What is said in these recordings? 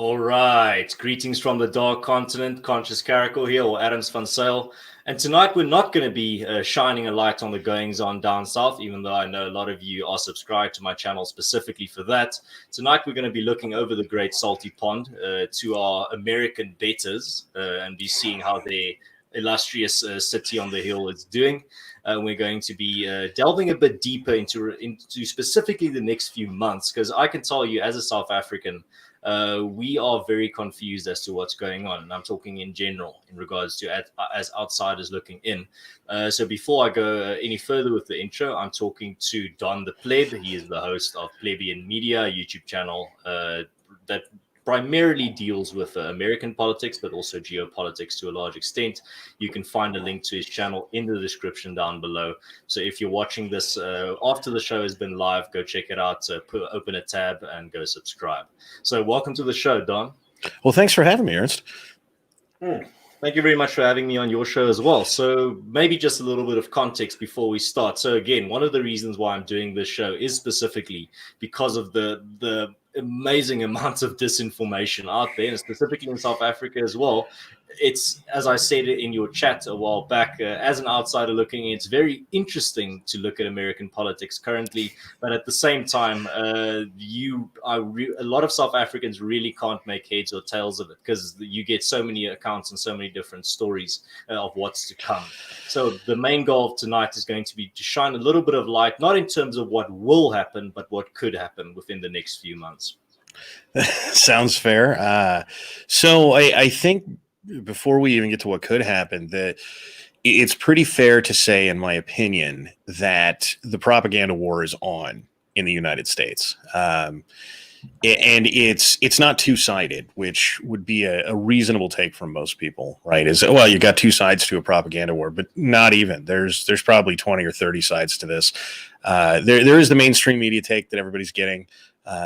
All right. Greetings from the Dark Continent. Conscious Caracal here, or Adams Van Sale. And tonight we're not going to be shining a light on the goings on down south, even though I know a lot of you are subscribed to my channel specifically for that. Tonight we're going to be looking over the Great Salty Pond to our American betters and be seeing how their illustrious city on the hill is doing. We're going to be delving a bit deeper into specifically the next few months, because I can tell you as a South African, we are very confused as to what's going on. And I'm talking in general in regards to as outsiders looking in. So before I go any further with the intro, I'm talking to Don the Pleb. He is the host of Plebeian Media, a YouTube channel that primarily deals with American politics, but also geopolitics to a large extent. You can find a link to his channel in the description down below. So if you're watching this after the show has been live, go check it out, open a tab and go subscribe. So welcome to the show, Don. Well, thanks for having me, Ernst. Thank you very much for having me on your show as well. So maybe just a little bit of context before we start. So again, one of the reasons why I'm doing this show is specifically because of the amazing amounts of disinformation out there, and specifically in South Africa as well. It's, as I said in your chat a while back, as an outsider looking, it's very interesting to look at American politics currently, but at the same time, a lot of South Africans really can't make heads or tails of it, because you get so many accounts and so many different stories of what's to come. So the main goal of tonight is going to be to shine a little bit of light, not in terms of what will happen, but what could happen within the next few months. Sounds fair. So I think before we even get to what could happen, that it's pretty fair to say, in my opinion, that the propaganda war is on in the United States. And it's not two-sided, which would be a reasonable take from most people, right? Is, well, you got two sides to a propaganda war, but not even. There's probably 20 or 30 sides to this. There is the mainstream media take that everybody's getting.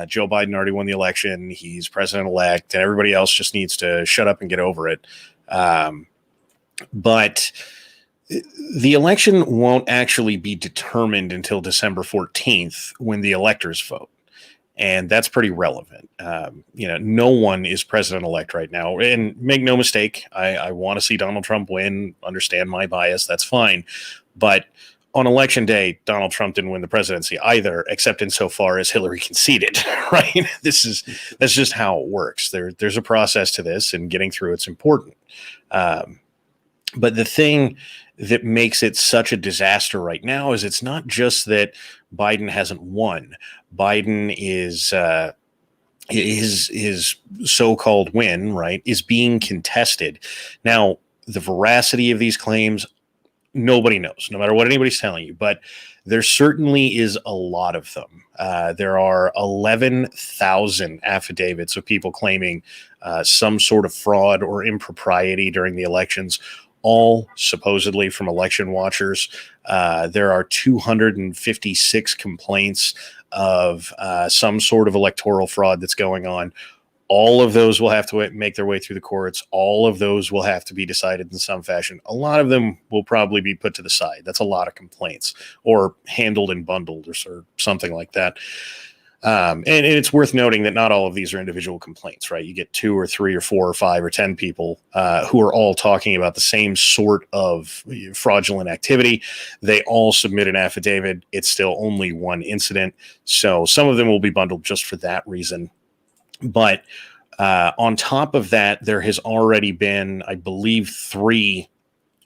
Joe Biden already won the election. He's president-elect, and everybody else just needs to shut up and get over it. But the election won't actually be determined until December 14th when the electors vote. And that's pretty relevant. No one is president-elect right now. And make no mistake, I want to see Donald Trump win, understand my bias, that's fine. But on election day, Donald Trump didn't win the presidency either, except insofar as Hillary conceded, right? That's just how it works. There's a process to this, and getting through it's important. But the thing that makes it such a disaster right now is it's not just that Biden hasn't won. Biden is his so-called win, right, is being contested. Now, the veracity of these claims, nobody knows, no matter what anybody's telling you, but there certainly is a lot of them. There are 11,000 affidavits of people claiming some sort of fraud or impropriety during the elections, all supposedly from election watchers. There are 256 complaints of some sort of electoral fraud that's going on. All of those will have to make their way through the courts. All of those will have to be decided in some fashion. A lot of them will probably be put to the side. That's a lot of complaints, or handled and bundled, or something like that. And it's worth noting that not all of these are individual complaints, right? You get 2 or 3 or 4 or 5 or 10 people who are all talking about the same sort of fraudulent activity. They all submit an affidavit. It's still only one incident. So some of them will be bundled just for that reason. But on top of that, there has already been, I believe, 3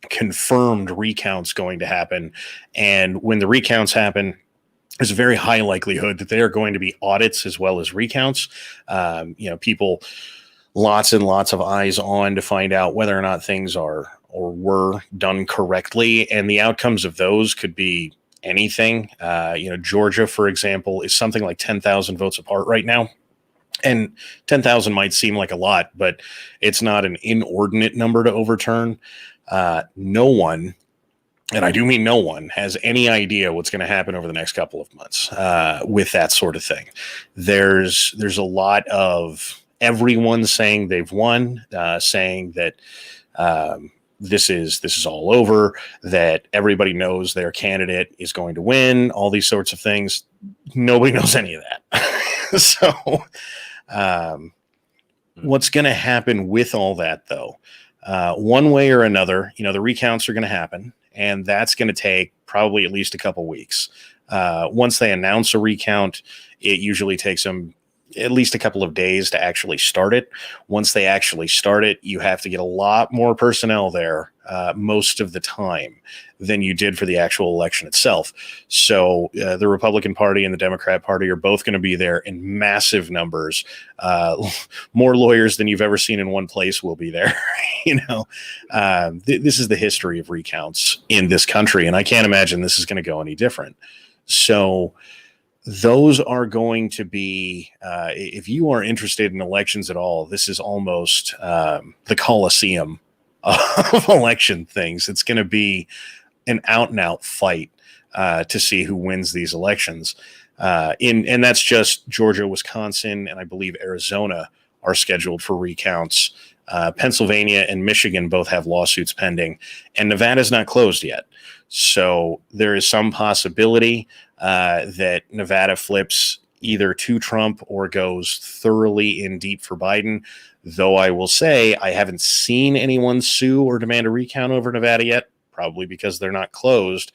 confirmed recounts going to happen. And when the recounts happen, there's a very high likelihood that they are going to be audits as well as recounts. People, lots and lots of eyes on to find out whether or not things are or were done correctly. And the outcomes of those could be anything. Georgia, for example, is something like 10,000 votes apart right now. And 10,000 might seem like a lot, but it's not an inordinate number to overturn. No one, and I do mean no one, has any idea what's going to happen over the next couple of months with that sort of thing. There's a lot of everyone saying they've won, saying that this is all over, that everybody knows their candidate is going to win, all these sorts of things. Nobody knows any of that. So What's going to happen with all that, though? One way or another, the recounts are going to happen, and that's going to take probably at least a couple weeks. Once they announce a recount, it usually takes them at least a couple of days to actually start it. Once they actually start it, you have to get a lot more personnel there most of the time than you did for the actual election itself. So the Republican Party and the Democrat Party are both going to be there in massive numbers. More lawyers than you've ever seen in one place will be there. This is the history of recounts in this country, and I can't imagine this is going to go any different. So those are going to be, if you are interested in elections at all, this is almost the Coliseum of election things. It's going to be an out and out fight to see who wins these elections. And that's just Georgia, Wisconsin, and I believe Arizona are scheduled for recounts. Pennsylvania and Michigan both have lawsuits pending, and Nevada's not closed yet. So there is some possibility that Nevada flips either to Trump or goes thoroughly in deep for Biden. Though I will say I haven't seen anyone sue or demand a recount over Nevada yet, probably because they're not closed.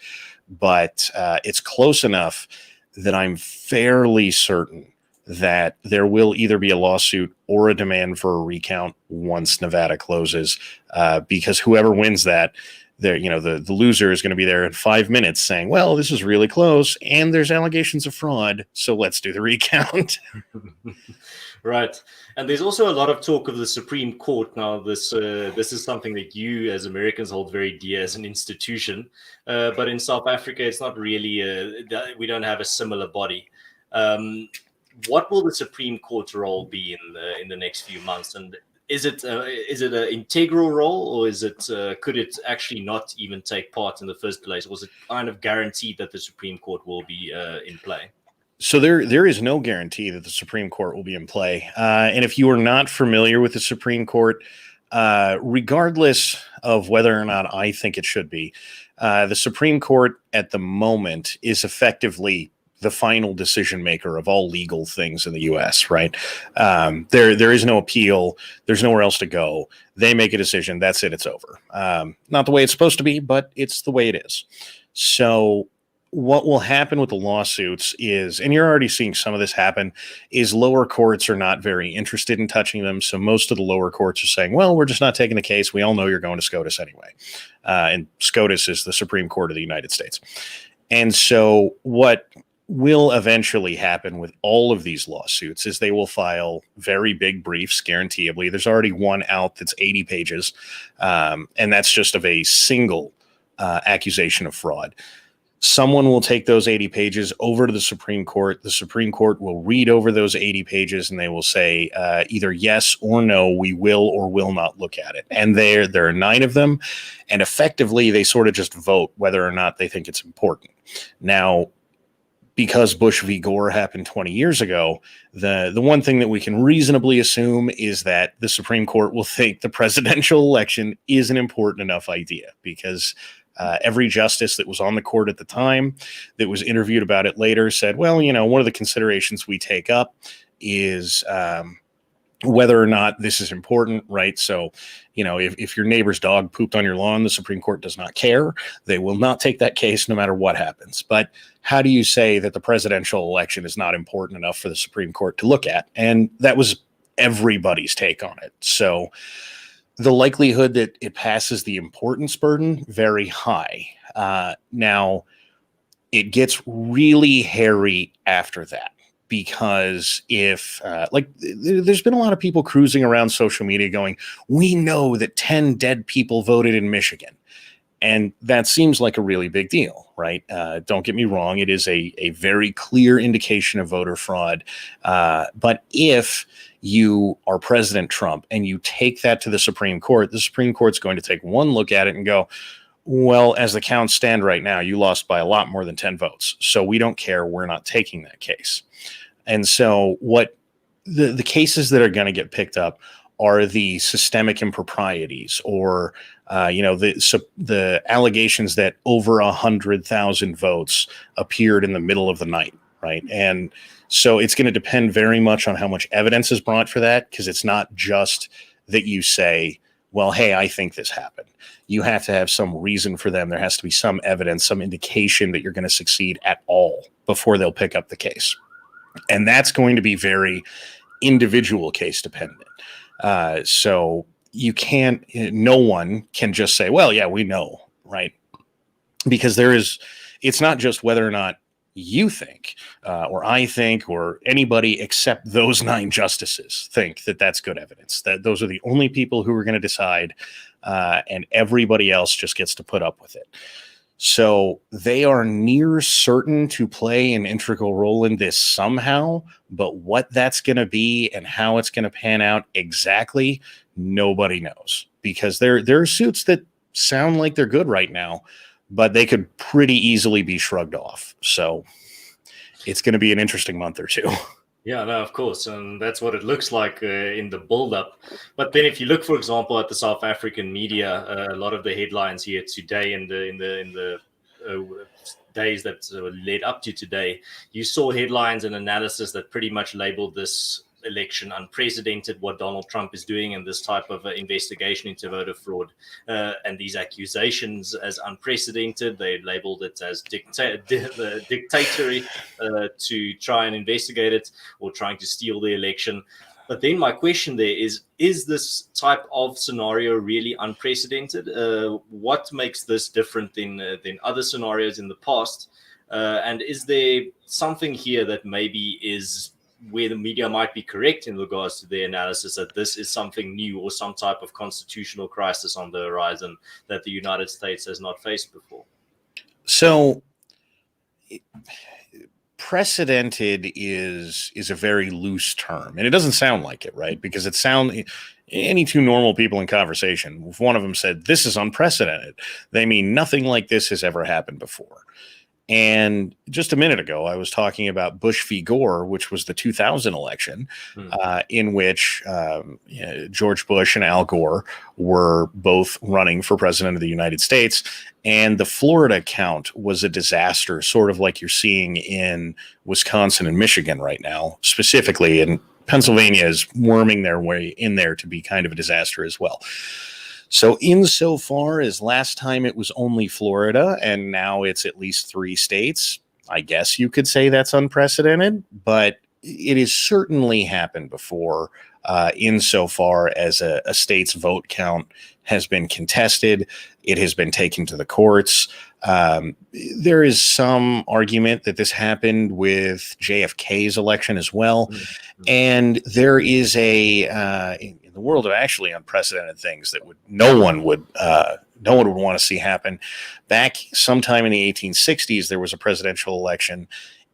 But it's close enough that I'm fairly certain that there will either be a lawsuit or a demand for a recount once Nevada closes, because whoever wins that, the loser is going to be there in 5 minutes saying, well, this is really close and there's allegations of fraud, so let's do the recount. Right. And there's also a lot of talk of the Supreme Court. Now, this is something that you as Americans hold very dear as an institution. But in South Africa, it's not really, we don't have a similar body. What will the Supreme Court's role be in the next few months? And is it an integral role, or could it actually not even take part in the first place? Was it kind of guaranteed that the Supreme Court will be in play? So there is no guarantee that the Supreme Court will be in play. And if you are not familiar with the Supreme Court, regardless of whether or not I think it should be, the Supreme Court at the moment is effectively the final decision maker of all legal things in the U.S., right? There is no appeal. There's nowhere else to go. They make a decision. That's it. It's over. Not the way it's supposed to be, but it's the way it is. So what will happen with the lawsuits is, and you're already seeing some of this happen, is lower courts are not very interested in touching them. So most of the lower courts are saying, well, we're just not taking the case. We all know you're going to SCOTUS anyway. And SCOTUS is the Supreme Court of the United States. And so what will eventually happen with all of these lawsuits is they will file very big briefs, guaranteeably. There's already one out that's 80 pages, and that's just of a single accusation of fraud. Someone will take those 80 pages over to the Supreme Court. The Supreme Court will read over those 80 pages, and they will say either yes or no, we will or will not look at it. And there are 9 of them, and effectively they sort of just vote whether or not they think it's important. Now, because Bush v. Gore happened 20 years ago, the one thing that we can reasonably assume is that the Supreme Court will think the presidential election is an important enough idea, because every justice that was on the court at the time that was interviewed about it later said, well, one of the considerations we take up is whether or not this is important, right? So, if your neighbor's dog pooped on your lawn, the Supreme Court does not care. They will not take that case no matter what happens. But how do you say that the presidential election is not important enough for the Supreme Court to look at? And that was everybody's take on it. So the likelihood that it passes the importance burden, very high. Now, it gets really hairy after that. Because if, there's been a lot of people cruising around social media going, we know that 10 dead people voted in Michigan. And that seems like a really big deal, right? Don't get me wrong. It is a very clear indication of voter fraud. But if you are President Trump and you take that to the Supreme Court's going to take one look at it and go, well, as the counts stand right now, you lost by a lot more than 10 votes. So we don't care. We're not taking that case. And so what the cases that are going to get picked up are the systemic improprieties, or the allegations that over 100,000 votes appeared in the middle of the night, right? And So it's going to depend very much on how much evidence is brought for that, because it's not just that you say, well, hey, I think this happened. You have to have some reason for them. There has to be some evidence, some indication that you're going to succeed at all before they'll pick up the case. And that's going to be very individual case dependent. So you can't, no one can just say, well, yeah, we know, right? Because it's not just whether or not you think, or I think, or anybody except those 9 justices think that that's good evidence, that those are the only people who are going to decide, and everybody else just gets to put up with it. So they are near certain to play an integral role in this somehow, but what that's going to be and how it's going to pan out exactly, nobody knows, because there are suits that sound like they're good right now, but they could pretty easily be shrugged off. So it's going to be an interesting month or two. Yeah, no, of course, and that's what it looks like in the build-up. But then, if you look, for example, at the South African media, a lot of the headlines here today, in the days that led up to today, you saw headlines and analysis that pretty much labeled this election unprecedented, what Donald Trump is doing, and this type of investigation into voter fraud and these accusations as unprecedented. They labeled it as dictatorial to try and investigate it, or trying to steal the election. But then my question there is this type of scenario really unprecedented? What makes this different than other scenarios in the past? And is there something here that maybe is where the media might be correct in regards to their analysis, that this is something new or some type of constitutional crisis on the horizon that the United States has not faced before? So precedented is a very loose term, and it doesn't sound like it, right? Because any 2 normal people in conversation, if one of them said, this is unprecedented, they mean nothing like this has ever happened before. And just a minute ago, I was talking about Bush v. Gore, which was the 2000 election, in which George Bush and Al Gore were both running for president of the United States. And the Florida count was a disaster, sort of like you're seeing in Wisconsin and Michigan right now, specifically. And Pennsylvania is worming their way in there to be kind of a disaster as well. So insofar as last time it was only Florida and now it's at least 3 states, I guess you could say that's unprecedented, but it has certainly happened before insofar as a state's vote count has been contested. It has been taken to the courts. There is some argument that this happened with JFK's election as well. Mm-hmm. And there is in the world of actually unprecedented things that no one would want to see happen. Back sometime in the 1860s, there was a presidential election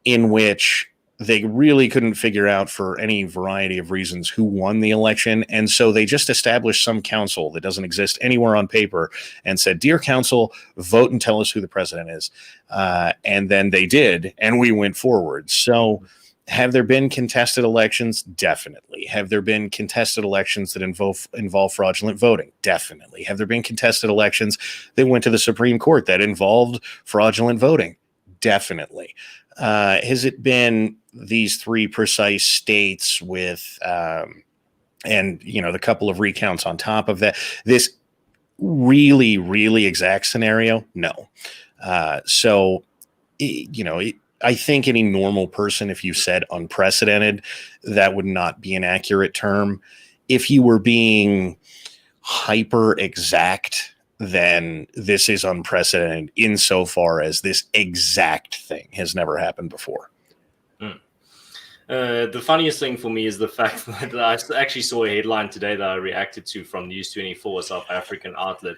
in which they really couldn't figure out, for any variety of reasons, who won the election. And so they just established some council that doesn't exist anywhere on paper and said, dear council, vote and tell us who the president is. And then they did, and we went forward. So have there been contested elections? Definitely. Have there been contested elections that involve fraudulent voting? Definitely. Have there been contested elections that went to the Supreme Court that involved fraudulent voting? Definitely. Has it been these 3 precise states with, and the couple of recounts on top of that, this really, really exact scenario? No. I think any normal person, if you said unprecedented, that would not be an accurate term. If you were being hyper exact, then this is unprecedented insofar as this exact thing has never happened before. The funniest thing for me is the fact that I actually saw a headline today that I reacted to from News 24, a South African outlet,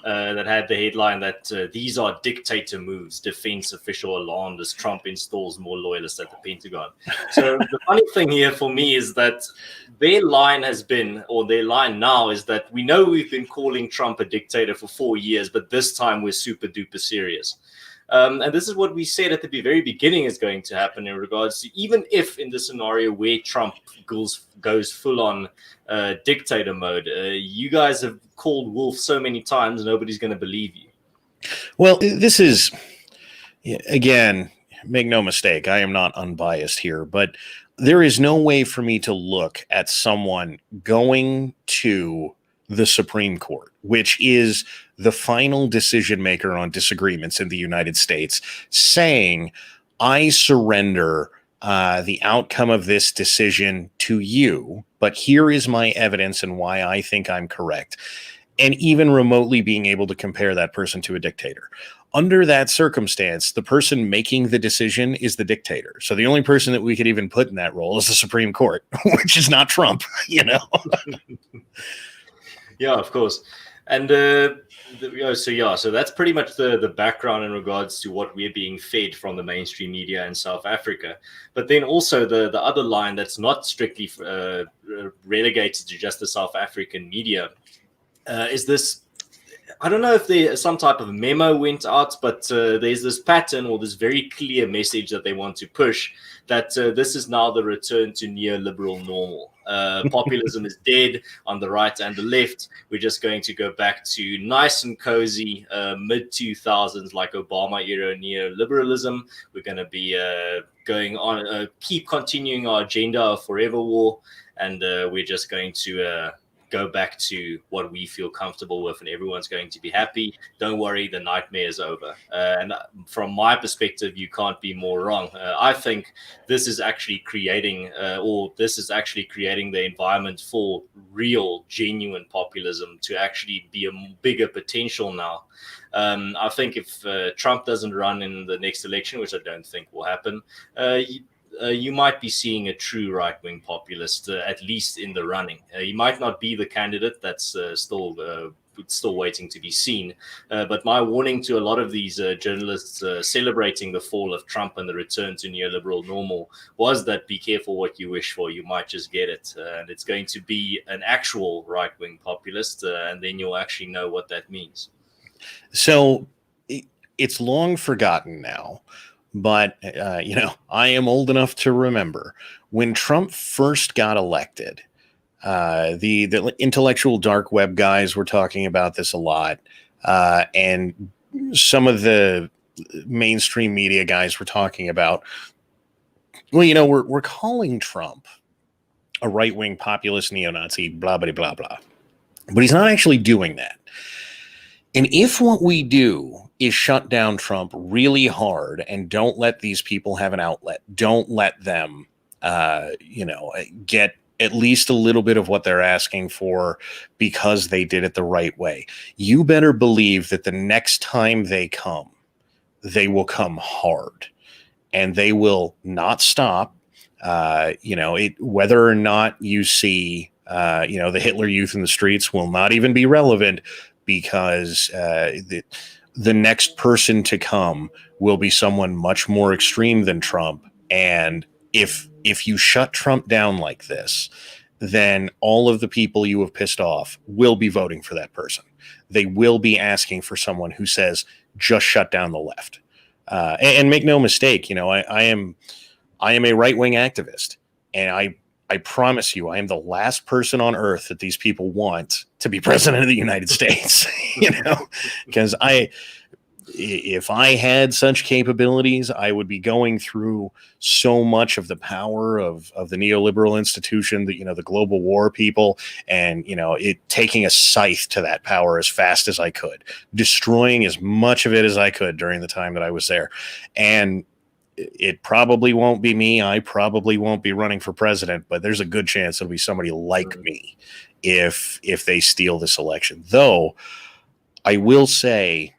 that had the headline that these are dictator moves, defense official alarmed as Trump installs more loyalists at the Pentagon. So the funny thing here for me is that their line now is that we know we've been calling Trump a dictator for 4 years, but this time we're super duper serious. And this is what we said at the very beginning is going to happen in regards to, even if in the scenario where Trump goes full on dictator mode, you guys have called wolf so many times, nobody's going to believe you. Well, this is, again, make no mistake, I am not unbiased here, but there is no way for me to look at someone going to the Supreme Court, which is the final decision maker on disagreements in the United States, saying, I surrender the outcome of this decision to you, but here is my evidence and why I think I'm correct. And even remotely being able to compare that person to a dictator. Under that circumstance, the person making the decision is the dictator. So the only person that we could even put in that role is the Supreme Court, which is not Trump, you know? Yeah, of course. And so that's pretty much the background in regards to what we're being fed from the mainstream media in South Africa. But then also the other line that's not strictly relegated to just the South African media is this. I don't know if there some type of memo went out, but there's this pattern or this very clear message that they want to push that this is now the return to neoliberal normal. Populism is dead on the right and the left. We're just going to go back to nice and cozy mid 2000s, like Obama era neoliberalism. We're going to be going on, keep continuing our agenda of forever war, and we're just going to go back to what we feel comfortable with, and everyone's going to be happy. Don't worry, the nightmare is over. And from my perspective, you can't be more wrong. I think this is actually creating, the environment for real, genuine populism to actually be a bigger potential now. I think if Trump doesn't run in the next election, which I don't think will happen, you might be seeing a true right-wing populist, at least in the running. He might not be the candidate. That's still waiting to be seen. But my warning to a lot of these journalists celebrating the fall of Trump and the return to neoliberal normal was that be careful what you wish for. You might just get it. And it's going to be an actual right-wing populist, and then you'll actually know what that means. So it's long forgotten now. But, I am old enough to remember when Trump first got elected, the intellectual dark web guys were talking about this a lot. And some of the mainstream media guys were talking about, we're calling Trump a right-wing populist neo-Nazi, blah, blah, blah, blah. But he's not actually doing that. And if what we do is shut down Trump really hard and don't let these people have an outlet, don't let them, get at least a little bit of what they're asking for because they did it the right way, you better believe that the next time they will come hard and they will not stop. Whether or not you see, the Hitler Youth in the streets will not even be relevant, because the next person to come will be someone much more extreme than Trump. And if you shut Trump down like this, then all of the people you have pissed off will be voting for that person. They will be asking for someone who says, just shut down the left. And make no mistake, I am a right-wing activist, and I promise you, I am the last person on earth that these people want to be president of the United States, because if I had such capabilities, I would be going through so much of the power of the neoliberal institution, the global war people, and, taking a scythe to that power as fast as I could, destroying as much of it as I could during the time that I was there. And it probably won't be me. I probably won't be running for president, but there's a good chance it'll be somebody like me if they steal this election. Though I will say,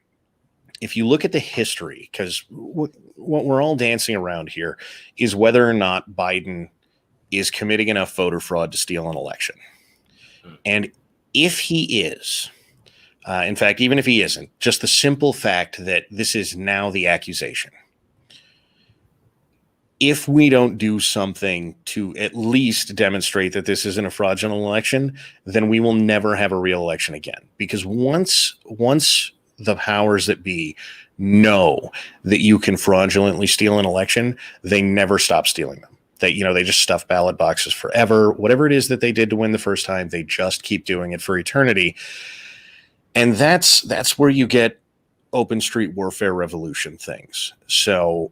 if you look at the history, because what we're all dancing around here is whether or not Biden is committing enough voter fraud to steal an election. And if he is, in fact, even if he isn't, just the simple fact that this is now the accusation, if we don't do something to at least demonstrate that this isn't a fraudulent election, then we will never have a real election again. Because once the powers that be know that you can fraudulently steal an election, they never stop stealing them. They just stuff ballot boxes forever. Whatever it is that they did to win the first time, they just keep doing it for eternity. And that's where you get open street warfare revolution things. So,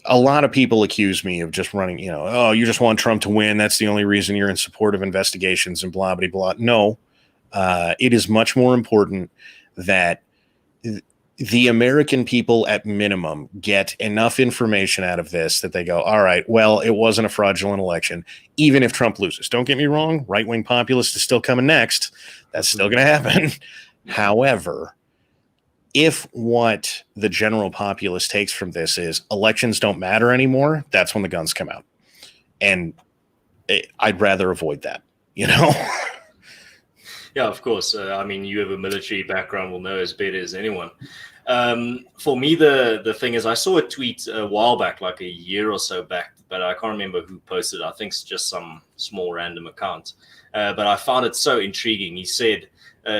a lot of people accuse me of just running, oh, you just want Trump to win. That's the only reason you're in support of investigations and blah, blah, blah. No, it is much more important that the American people at minimum get enough information out of this that they go, all right, well, it wasn't a fraudulent election, even if Trump loses. Don't get me wrong. Right-wing populist is still coming next. That's still going to happen. However, if what the general populace takes from this is elections don't matter anymore, that's when the guns come out. And I'd rather avoid that, Yeah, of course. You have a military background, will know as better as anyone. For me, the thing is, I saw a tweet a while back, like a year or so back, but I can't remember who posted it. I think it's just some small random account. But I found it so intriguing. He said,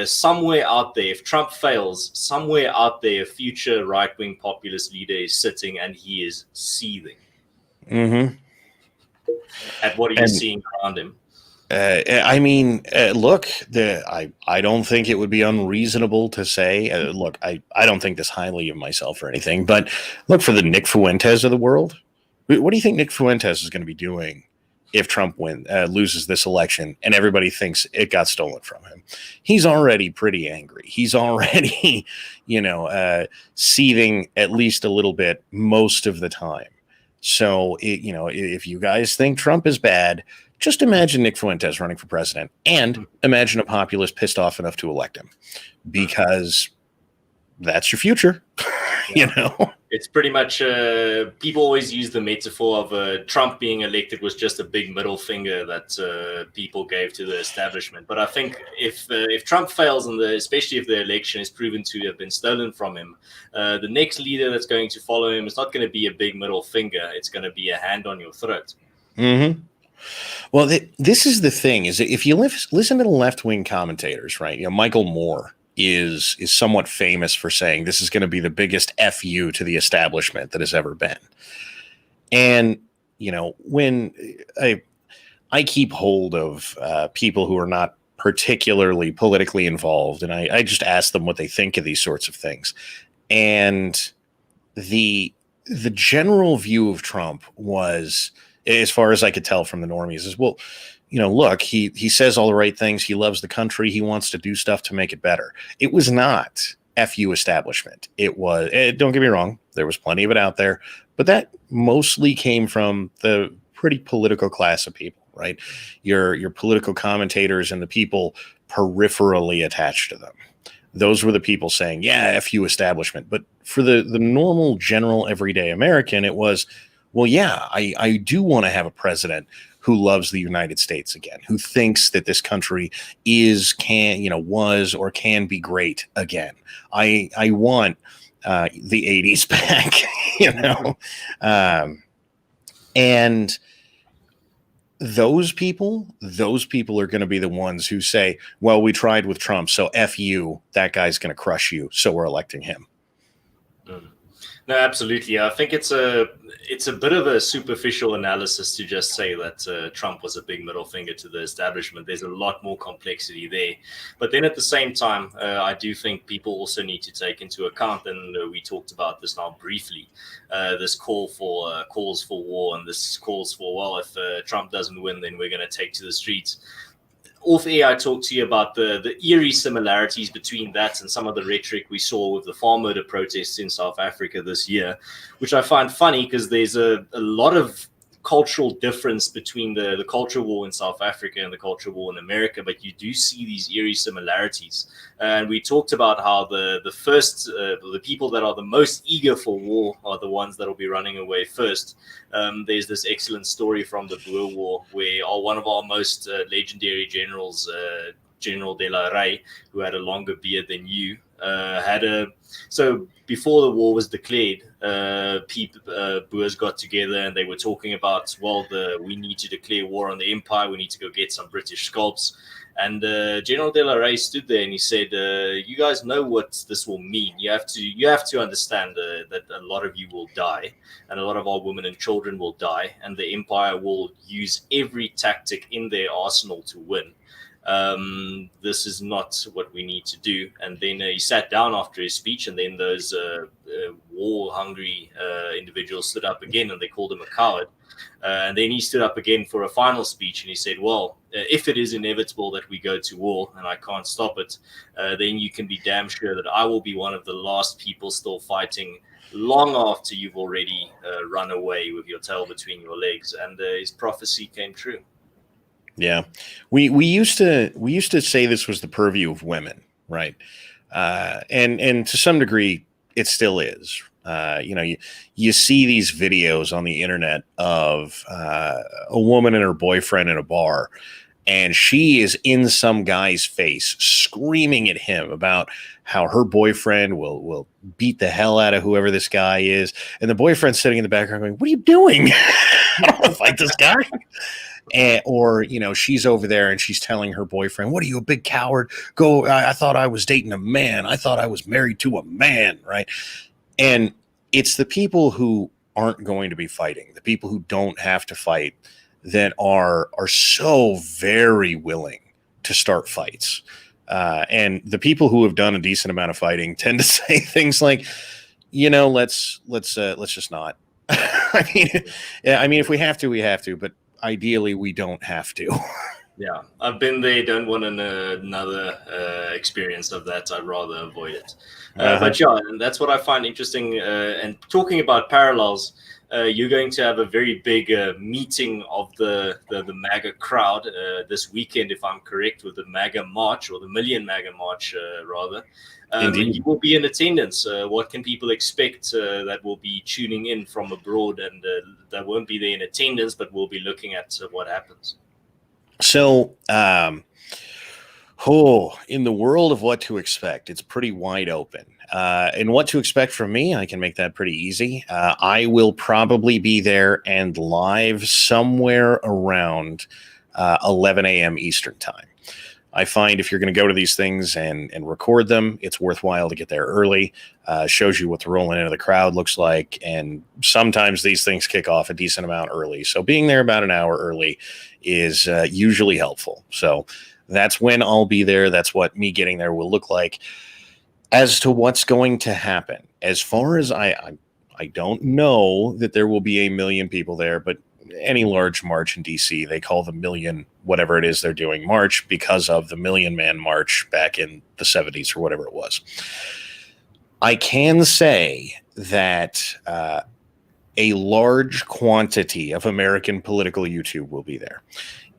somewhere out there, if Trump fails, somewhere out there, a future right-wing populist leader is sitting and he is seething. Mm-hmm. At what are you seeing around him? Look, I don't think it would be unreasonable to say, look, I don't think this highly of myself or anything, but look, for the Nick Fuentes of the world, what do you think Nick Fuentes is going to be doing if Trump loses this election and everybody thinks it got stolen from him? He's already pretty angry. He's already, seething at least a little bit most of the time. So, if you guys think Trump is bad, just imagine Nick Fuentes running for president and imagine a populist pissed off enough to elect him, because that's your future. It's pretty much, people always use the metaphor of Trump being elected was just a big middle finger that people gave to the establishment. But I think if Trump fails, and especially if the election is proven to have been stolen from him, the next leader that's going to follow him is not going to be a big middle finger. It's going to be a hand on your throat. Mm-hmm. Well, this is the thing, is if you listen to the left-wing commentators, right? Michael Moore is somewhat famous for saying this is going to be the biggest FU to the establishment that has ever been. And, when I keep hold of people who are not particularly politically involved, and I just ask them what they think of these sorts of things. And the general view of Trump was, as far as I could tell from the normies, is, well, look, he says all the right things. He loves the country. He wants to do stuff to make it better. It was not FU establishment. It was, don't get me wrong, there was plenty of it out there, but that mostly came from the pretty political class of people, right? Your political commentators and the people peripherally attached to them. Those were the people saying, yeah, FU establishment. But for the normal, general, everyday American, it was, well, yeah, I do want to have a president who loves the United States again, who thinks that this country was or can be great again. I want the 80s back, and those people are going to be the ones who say, well, we tried with Trump, so F you, that guy's going to crush you, so we're electing him. No, absolutely. I think it's a bit of a superficial analysis to just say that Trump was a big middle finger to the establishment. There's a lot more complexity there. But then at the same time, I do think people also need to take into account, and we talked about this now briefly, this calls for war, and this calls for, well, if Trump doesn't win, then we're going to take to the streets. Off air, I talked to you about the eerie similarities between that and some of the rhetoric we saw with the farm murder protests in South Africa this year, which I find funny because there's a lot of cultural difference between the culture war in South Africa and the culture war in America, but you do see these eerie similarities. And we talked about how the people that are the most eager for war are the ones that will be running away first. There's this excellent story from the Boer War where one of our most legendary generals, General De La Rey, who had a longer beard than you, so before the war was declared, Boers got together and they were talking about, well, we need to declare war on the empire. We need to go get some British scalps. And General De La Rey stood there and he said, "You guys know what this will mean. You have to understand that a lot of you will die, and a lot of our women and children will die, and the empire will use every tactic in their arsenal to win." This is not what we need to do. And then he sat down after his speech, and then those war-hungry individuals stood up again, and they called him a coward. And then he stood up again for a final speech, and he said, well, if it is inevitable that we go to war and I can't stop it, then you can be damn sure that I will be one of the last people still fighting long after you've already run away with your tail between your legs. And his prophecy came true. Yeah, we used to say this was the purview of women, right? And to some degree, it still is. You see these videos on the internet of a woman and her boyfriend in a bar, and she is in some guy's face screaming at him about how her boyfriend will beat the hell out of whoever this guy is. And the boyfriend's sitting in the background going, what are you doing? I don't want to fight this guy. Or, she's over there and she's telling her boyfriend, what are you, a big coward? Go. I thought I was dating a man. I thought I was married to a man. Right. And it's the people who aren't going to be fighting, the people who don't have to fight, that are so very willing to start fights. And the people who have done a decent amount of fighting tend to say things like, let's just not. I mean, if we have to, we have to, but ideally we don't have to. Yeah, I've been there. Don't want another experience of that. I'd rather avoid it. But yeah, and that's what I find interesting. And talking about parallels, you're going to have a very big meeting of the MAGA crowd this weekend, if I'm correct, with the MAGA March, or the Million MAGA March, rather. And you will be in attendance. What can people expect that will be tuning in from abroad, and that won't be there in attendance, but will be looking at what happens? So, in the world of what to expect, it's pretty wide open. And what to expect from me, I can make that pretty easy. I will probably be there and live somewhere around 11 a.m. Eastern time. I find if you're going to go to these things and record them, it's worthwhile to get there early. Shows you what the rolling into the crowd looks like. And sometimes these things kick off a decent amount early. So being there about an hour early is usually helpful. So that's when I'll be there. That's what me getting there will look like. As to what's going to happen, as far as I don't know that there will be 1 million people there, but any large march in DC, they call the million, whatever it is they're doing, march because of the Million Man March back in the 70s or whatever it was. I can say that a large quantity of American political YouTube will be there.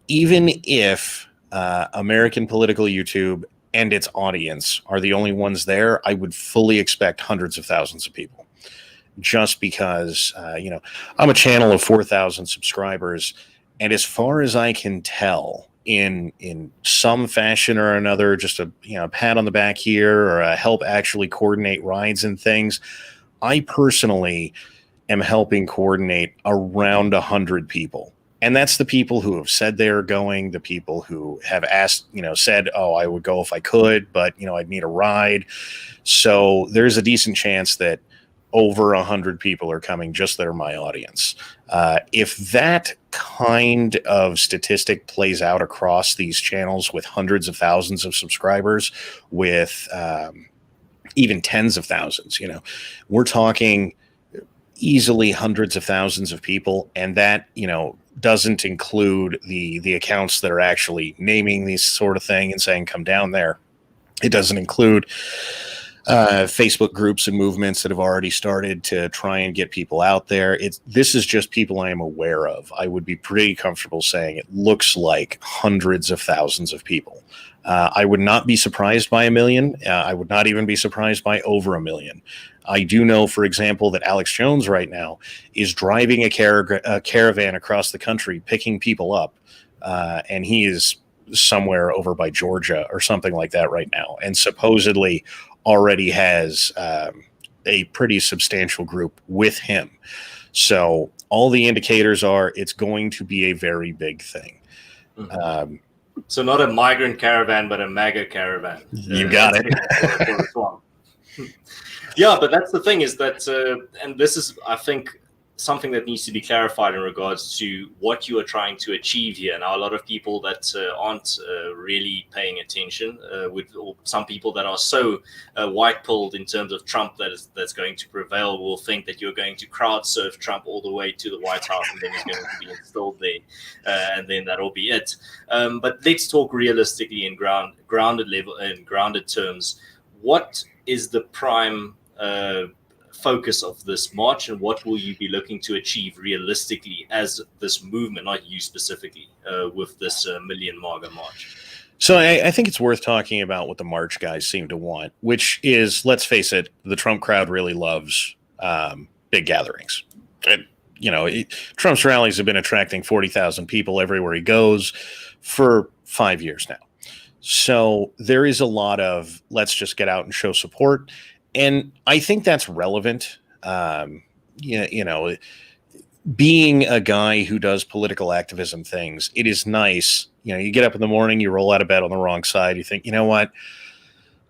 Even if American political YouTube and its audience are the only ones there, I would fully expect hundreds of thousands of people. Just because, I'm a channel of 4,000 subscribers, and as far as I can tell, in some fashion or another, just a pat on the back here or a help actually coordinate rides and things, I personally am helping coordinate around 100 people. And that's the people who have said they're going, the people who have asked, said, oh, I would go if I could, but, I'd need a ride. So there's a decent chance that over 100 people are coming just that are my audience. If that kind of statistic plays out across these channels with hundreds of thousands of subscribers, with even tens of thousands, we're talking easily hundreds of thousands of people. And that, doesn't include the accounts that are actually naming these sort of thing and saying, come down there. It doesn't include Facebook groups and movements that have already started to try and get people out there. This is just people I am aware of. I would be pretty comfortable saying it looks like hundreds of thousands of people. I would not be surprised by 1 million. I would not even be surprised by over 1 million. I do know, for example, that Alex Jones right now is driving a caravan across the country, picking people up, and he is somewhere over by Georgia or something like that right now, and supposedly already has a pretty substantial group with him. So all the indicators are it's going to be a very big thing. Mm-hmm. So not a migrant caravan, but a MAGA caravan. You got it. Yeah, but that's the thing is that, and this is, I think, something that needs to be clarified in regards to what you are trying to achieve here. Now, a lot of people that aren't really paying attention, or some people that are so white-pilled in terms of Trump that's going to prevail, will think that you're going to crowd surf Trump all the way to the White House, and then he's going to be installed there, and then that'll be it. But let's talk realistically in grounded level, in grounded terms. What is the prime focus of this march, and what will you be looking to achieve realistically as this movement, not you specifically, with this Million MAGA march? So I think it's worth talking about what the march guys seem to want, which is, let's face it, the Trump crowd really loves big gatherings. Trump's rallies have been attracting 40,000 people everywhere he goes for 5 years now. So there is a lot of, let's just get out and show support. And I think that's relevant. Being a guy who does political activism things, it is nice. You get up in the morning, you roll out of bed on the wrong side. You think, you know what?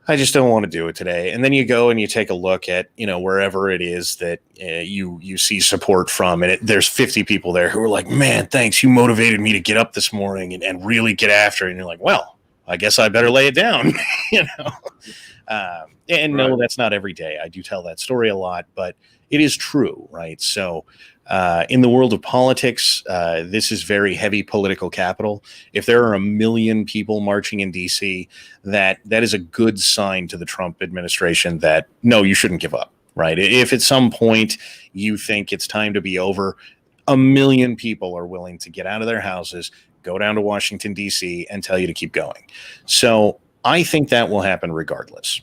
I just don't want to do it today. And then you go and you take a look at, wherever it is that you see support from. And there's 50 people there who are like, man, thanks. You motivated me to get up this morning and really get after it. And you're like, well, I guess I better lay it down, No, that's not every day. I do tell that story a lot, but it is true, right? So in the world of politics, this is very heavy political capital. If there are 1 million people marching in DC, that is a good sign to the Trump administration that, no, you shouldn't give up, right? If at some point you think it's time to be over, 1 million people are willing to get out of their houses, go down to Washington, D.C., and tell you to keep going. So I think that will happen regardless.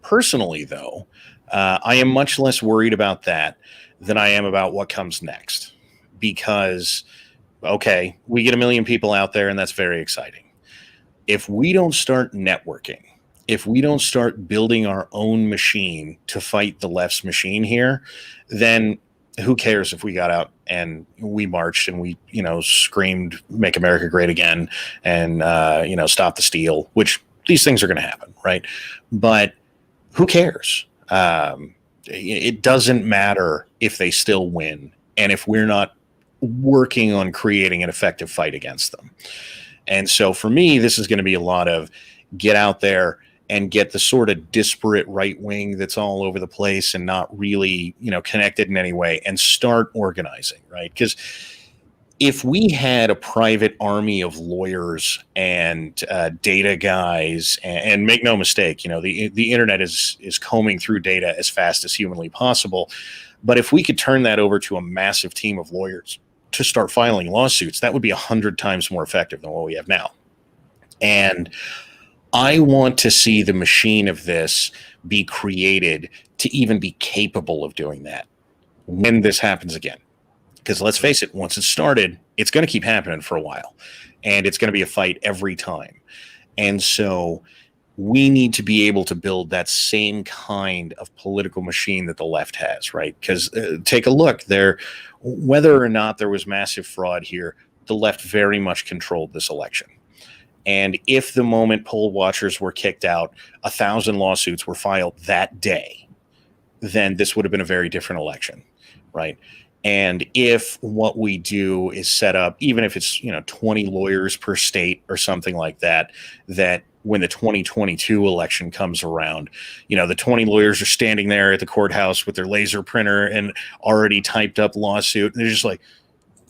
Personally, though, I am much less worried about that than I am about what comes next. Because, okay, we get 1 million people out there, and that's very exciting. If we don't start networking, if we don't start building our own machine to fight the left's machine here, then who cares if we got out and we marched and we, screamed, make America great again, and, stop the steal, which these things are going to happen, right? But who cares? It doesn't matter if they still win and if we're not working on creating an effective fight against them. And so for me, this is going to be a lot of get out there and get the sort of disparate right wing that's all over the place and not really, connected in any way, and start organizing, right? Because if we had a private army of lawyers and data guys, and make no mistake, the internet is combing through data as fast as humanly possible. But if we could turn that over to a massive team of lawyers to start filing lawsuits, that would be 100 times more effective than what we have now. And I want to see the machine of this be created to even be capable of doing that when this happens again. Because let's face it, once it's started, it's going to keep happening for a while. And it's going to be a fight every time. And so we need to be able to build that same kind of political machine that the left has, right? Because take a look there, whether or not there was massive fraud here, the left very much controlled this election. And if the moment poll watchers were kicked out, 1,000 lawsuits were filed that day, then this would have been a very different election, right? And if what we do is set up, even if it's 20 lawyers per state or something like that, that when the 2022 election comes around, the 20 lawyers are standing there at the courthouse with their laser printer and already typed up lawsuit. And they're just like,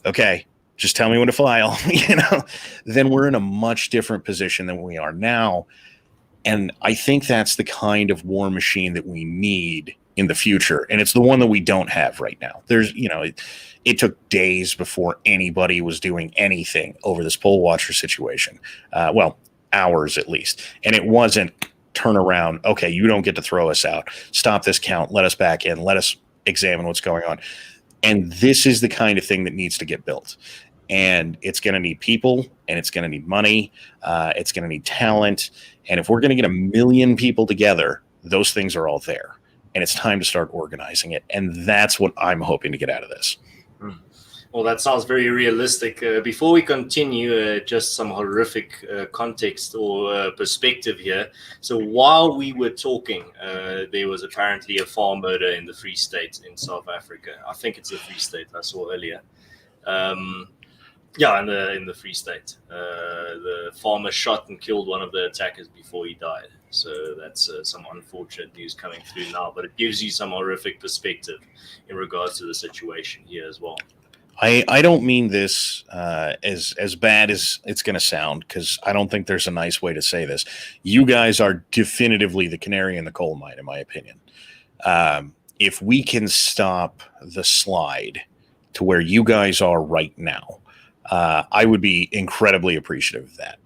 okay, just tell me when to file, then we're in a much different position than we are now. And I think that's the kind of war machine that we need in the future. And it's the one that we don't have right now. There's, it took days before anybody was doing anything over this poll watcher situation. Hours at least. And it wasn't turn around. Okay, you don't get to throw us out. Stop this count. Let us back in. Let us examine what's going on. And this is the kind of thing that needs to get built. And it's going to need people, and it's going to need money. It's going to need talent. And if we're going to get 1 million people together, those things are all there. And it's time to start organizing it. And that's what I'm hoping to get out of this. Well, that sounds very realistic. Before we continue, just some horrific context or perspective here. So while we were talking, there was apparently a farm murder in the Free State in South Africa. I think it's the Free State I saw earlier. Yeah, in the Free State. The farmer shot and killed one of the attackers before he died. So that's some unfortunate news coming through now, but it gives you some horrific perspective in regards to the situation here as well. I don't mean this as bad as it's going to sound, because I don't think there's a nice way to say this. You guys are definitively the canary in the coal mine, in my opinion. If we can stop the slide to where you guys are right now, I would be incredibly appreciative of that.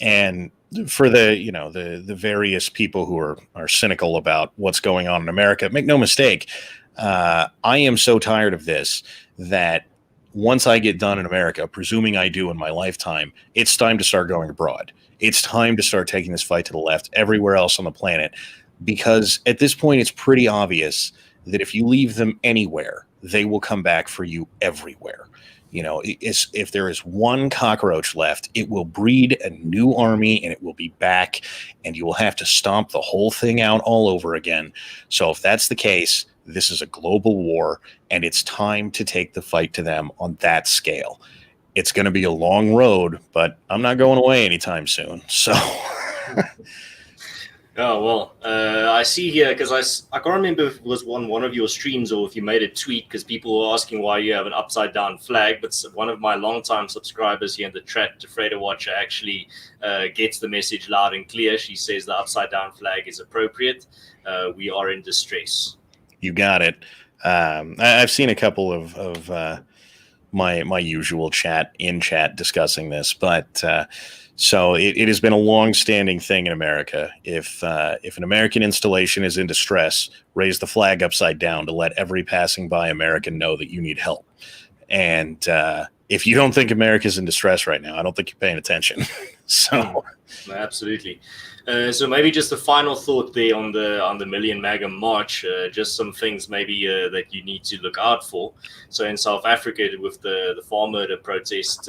And for the various people who are cynical about what's going on in America, make no mistake, I am so tired of this that once I get done in America, presuming I do in my lifetime, it's time to start going abroad. It's time to start taking this fight to the left everywhere else on the planet, because at this point, it's pretty obvious that if you leave them anywhere, they will come back for you everywhere. If there is one cockroach left, it will breed a new army and it will be back, and you will have to stomp the whole thing out all over again. So if that's the case, this is a global war, and it's time to take the fight to them on that scale. It's going to be a long road, but I'm not going away anytime soon. So, oh well, I see here, because I can't remember if it was one of your streams or if you made a tweet, because people were asking why you have an upside down flag. But one of my longtime subscribers here in the chat, Defrader Watcher, actually gets the message loud and clear. She says the upside down flag is appropriate. We are in distress. You got it. I've seen a couple of my usual chat discussing this, but so it has been a long-standing thing in America. If an American installation is in distress, raise the flag upside down to let every passing by American know that you need help. And if you don't think America's in distress right now, I don't think you're paying attention. So, absolutely. So maybe just a final thought there on the Million MAGA March, just some things maybe that you need to look out for. So in South Africa, with the farm murder protest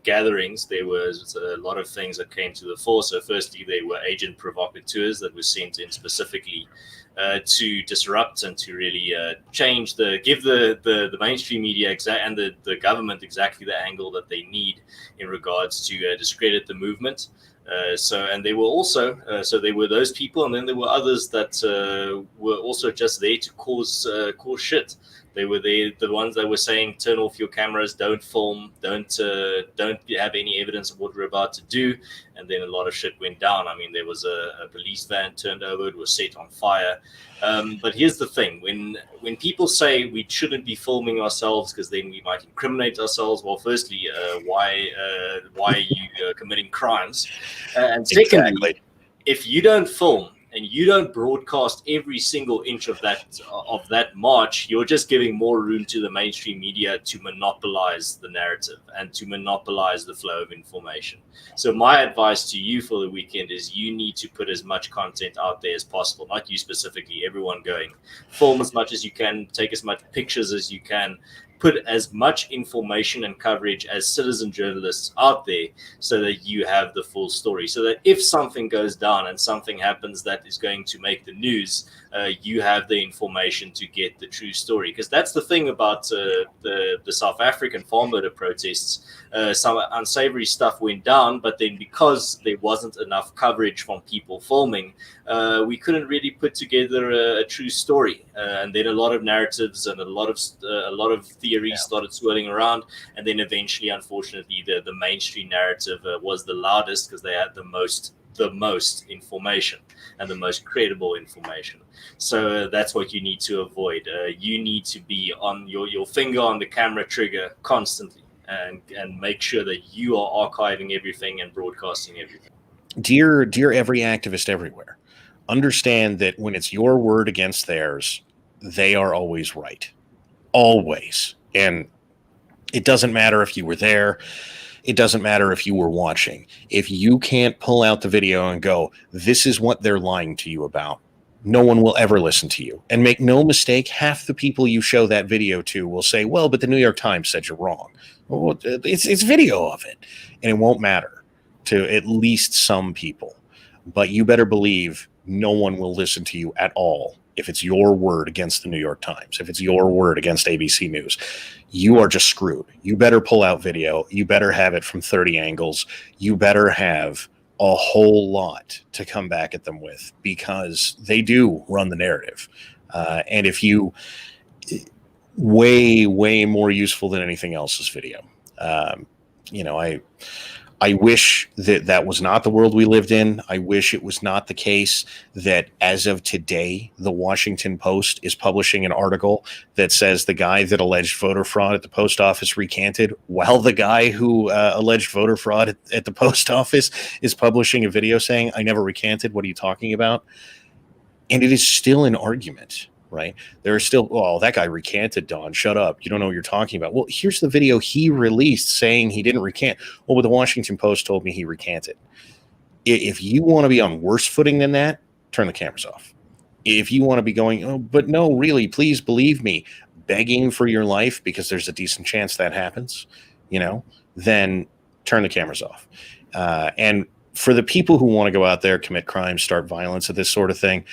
gatherings, there was a lot of things that came to the fore. So firstly, there were agent provocateurs that were sent in specifically to disrupt and to really give the mainstream media and the government exactly the angle that they need in regards to discredit the movement. And there were also there were those people, and then there were others that were also just there to cause shit. They were the ones that were saying, turn off your cameras, don't film, don't have any evidence of what we're about to do. And then a lot of shit went down. I mean, there was a police van turned over, it was set on fire. But here's the thing: when people say we shouldn't be filming ourselves because then we might incriminate ourselves, well, firstly, why are you committing crimes? And secondly, exactly. If you don't film and you don't broadcast every single inch of that march, you're just giving more room to the mainstream media to monopolize the narrative and to monopolize the flow of information. So my advice to you for the weekend is you need to put as much content out there as possible, not you specifically, everyone going. Film as much as you can, take as much pictures as you can, put as much information and coverage as citizen journalists out there so that you have the full story. So that if something goes down and something happens that is going to make the news, you have the information to get the true story. Because that's the thing about the South African farm murder protests. Some unsavory stuff went down, but then because there wasn't enough coverage from people filming, we couldn't really put together a true story. And then a lot of narratives and a lot of theories started swirling around. And then eventually, unfortunately, the mainstream narrative was the loudest because they had the most information and the most credible information. So that's what you need to avoid. You need to be on your finger on the camera trigger constantly and make sure that you are archiving everything and broadcasting everything. Dear every activist everywhere, understand that when it's your word against theirs, they are always right. Always. And it doesn't matter if you were there. It doesn't matter if you were watching. If you can't pull out the video and go, this is what they're lying to you about, no one will ever listen to you. And make no mistake, half the people you show that video to will say, well, but the New York Times said you're wrong. Well, it's video of it. And it won't matter to at least some people. But you better believe no one will listen to you at all if it's your word against the New York Times, if it's your word against ABC News. You are just screwed. You better pull out video. You better have it from 30 angles. You better have a whole lot to come back at them with, because they do run the narrative. And if you way more useful than anything else is video. I wish that was not the world we lived in. I wish it was not the case that as of today, the Washington Post is publishing an article that says the guy that alleged voter fraud at the post office recanted, while the guy who alleged voter fraud at the post office is publishing a video saying, I never recanted. What are you talking about? And it is still an argument. Right? There are still, oh, that guy recanted, Don. Shut up. You don't know what you're talking about. Well, here's the video he released saying he didn't recant. Well, but the Washington Post told me he recanted. If you want to be on worse footing than that, turn the cameras off. If you want to be going, oh, but no, really, please believe me, begging for your life because there's a decent chance that happens, then turn the cameras off. And for the people who want to go out there, commit crimes, start violence, and this sort of thing,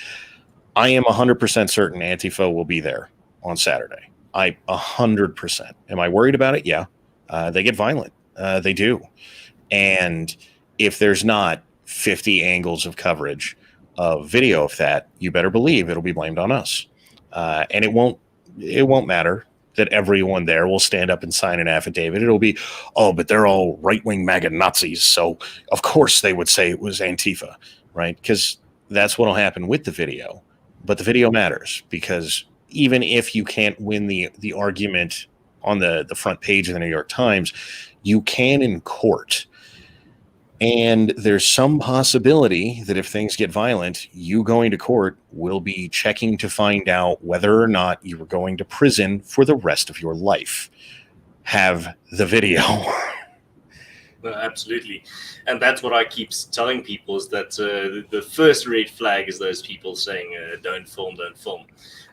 I am 100% certain Antifa will be there on Saturday. 100%. Am I worried about it? Yeah. They get violent. They do. And if there's not 50 angles of coverage of video of that, you better believe it'll be blamed on us. And it won't matter that everyone there will stand up and sign an affidavit. It'll be, oh, but they're all right-wing MAGA Nazis, so of course they would say it was Antifa, right? Because that's what'll happen with the video. But the video matters, because even if you can't win the argument on the front page of the New York Times, you can in court. And there's some possibility that if things get violent, you going to court will be checking to find out whether or not you were going to prison for the rest of your life. Have the video. No, absolutely. And that's what I keep telling people, is that the first red flag is those people saying, don't film.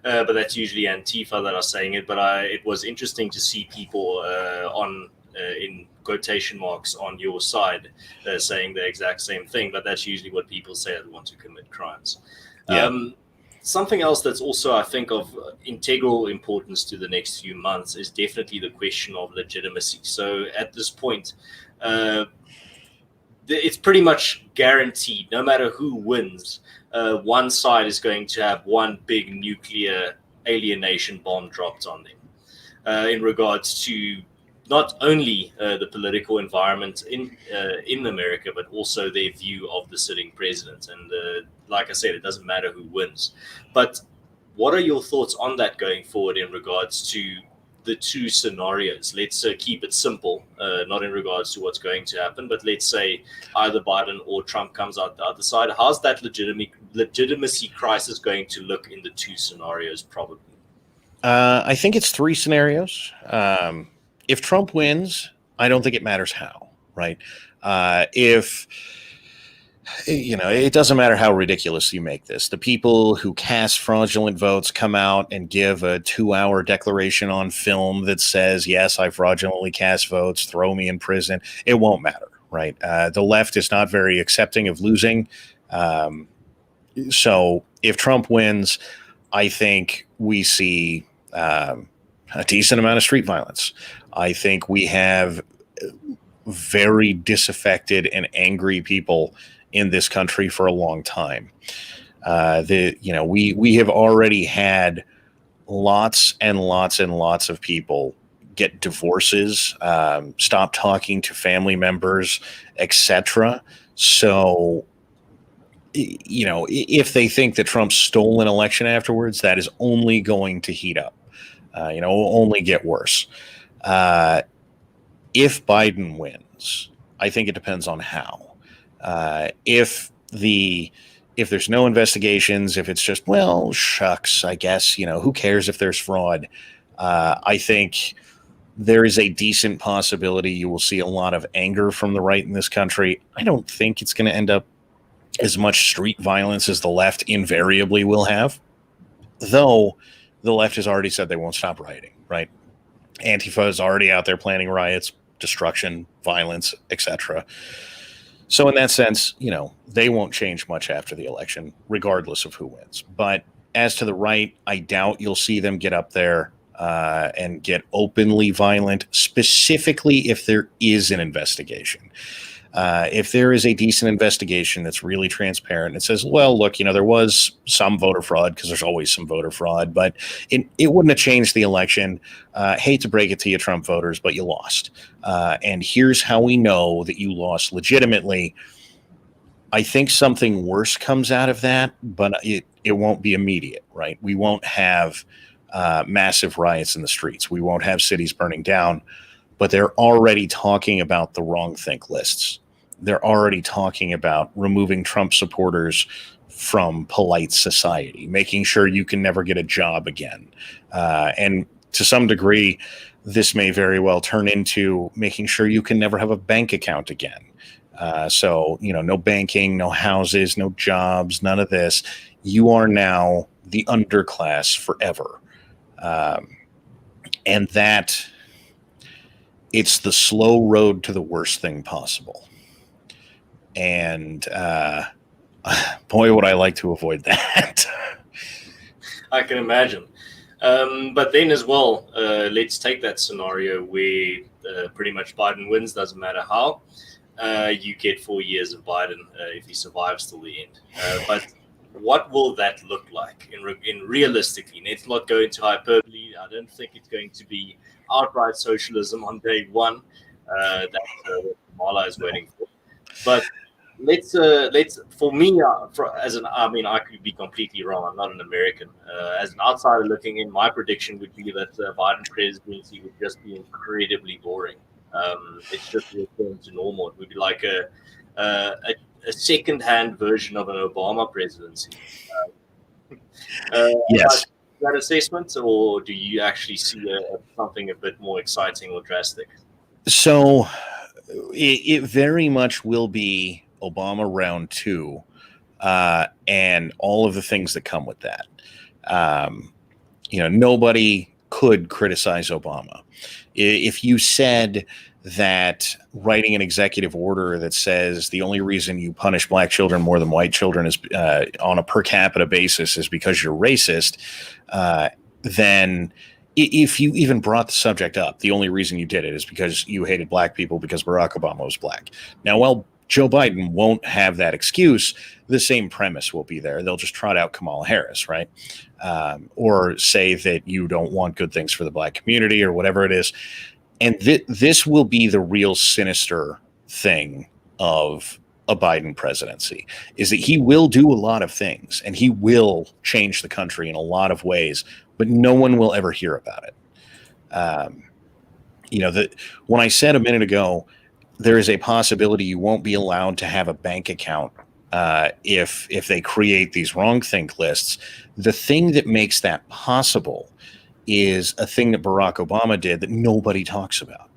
But that's usually Antifa that are saying it. But it was interesting to see people in quotation marks on your side saying the exact same thing. But that's usually what people say that want to commit crimes. Yeah. Something else that's also, I think, of integral importance to the next few months is definitely the question of legitimacy. So at this point, it's pretty much guaranteed, no matter who wins, one side is going to have one big nuclear alienation bomb dropped on them in regards to not only the political environment in America, but also their view of the sitting president. And like I said, it doesn't matter who wins. But what are your thoughts on that going forward in regards to the two scenarios? Let's keep it simple, not in regards to what's going to happen, but let's say either Biden or Trump comes out the other side. How's that legitimacy crisis going to look in the two scenarios, probably? I think it's three scenarios. If Trump wins, I don't think it matters how, right? It doesn't matter how ridiculous you make this. The people who cast fraudulent votes come out and give a 2-hour declaration on film that says, yes, I fraudulently cast votes, throw me in prison. It won't matter, right? The left is not very accepting of losing. So if Trump wins, I think we see a decent amount of street violence. I think we have very disaffected and angry people in this country for a long time. We have already had lots and lots and lots of people get divorces, stop talking to family members, etc. So, if they think that Trump stole an election afterwards, that is only going to heat up. Will only get worse. If Biden wins, I think it depends on how. If there's no investigations, if it's just, well, shucks, I guess, who cares if there's fraud? I think there is a decent possibility you will see a lot of anger from the right in this country. I don't think it's going to end up as much street violence as the left invariably will have, though the left has already said they won't stop rioting, right? Antifa is already out there planning riots, destruction, violence, etc. So in that sense, they won't change much after the election, regardless of who wins. But as to the right, I doubt you'll see them get up there and get openly violent, specifically if there is an investigation. If there is a decent investigation that's really transparent, it says, well, look, there was some voter fraud, because there's always some voter fraud, but it wouldn't have changed the election. Hate to break it to you, Trump voters, but you lost. And here's how we know that you lost legitimately. I think something worse comes out of that, but it won't be immediate, right? We won't have massive riots in the streets. We won't have cities burning down. But they're already talking about the wrong think lists. They're already talking about removing Trump supporters from polite society, making sure you can never get a job again. And to some degree, this may very well turn into making sure you can never have a bank account again. So, no banking, no houses, no jobs, none of this. You are now the underclass forever. And that... it's the slow road to the worst thing possible. And boy, would I like to avoid that. I can imagine. But then as well, let's take that scenario where pretty much Biden wins, doesn't matter how. You get 4 years of Biden if he survives till the end. But what will that look like in realistically? Let's not go into hyperbole. I don't think it's going to be outright socialism on day one. That's what Kamala is waiting for. But let's for me, I could be completely wrong. I'm not an American. As an outsider looking in, my prediction would be that Biden's presidency would just be incredibly boring. It's just return to normal. It would be like a second-hand version of an Obama presidency. Yes. That assessment, or do you actually see something a bit more exciting or drastic? So it very much will be Obama round 2 and all of the things that come with that. Nobody could criticize Obama. If you said that writing an executive order that says the only reason you punish black children more than white children is on a per capita basis is because you're racist, then if you even brought the subject up, the only reason you did it is because you hated black people because Barack Obama was black. Now, while Joe Biden won't have that excuse, the same premise will be there. They'll just trot out Kamala Harris, right? Or say that you don't want good things for the black community or whatever it is. And this will be the real sinister thing of a Biden presidency, is that he will do a lot of things and he will change the country in a lot of ways, but no one will ever hear about it. When I said a minute ago, there is a possibility you won't be allowed to have a bank account if they create these wrong think lists. The thing that makes that possible is a thing that Barack Obama did that nobody talks about.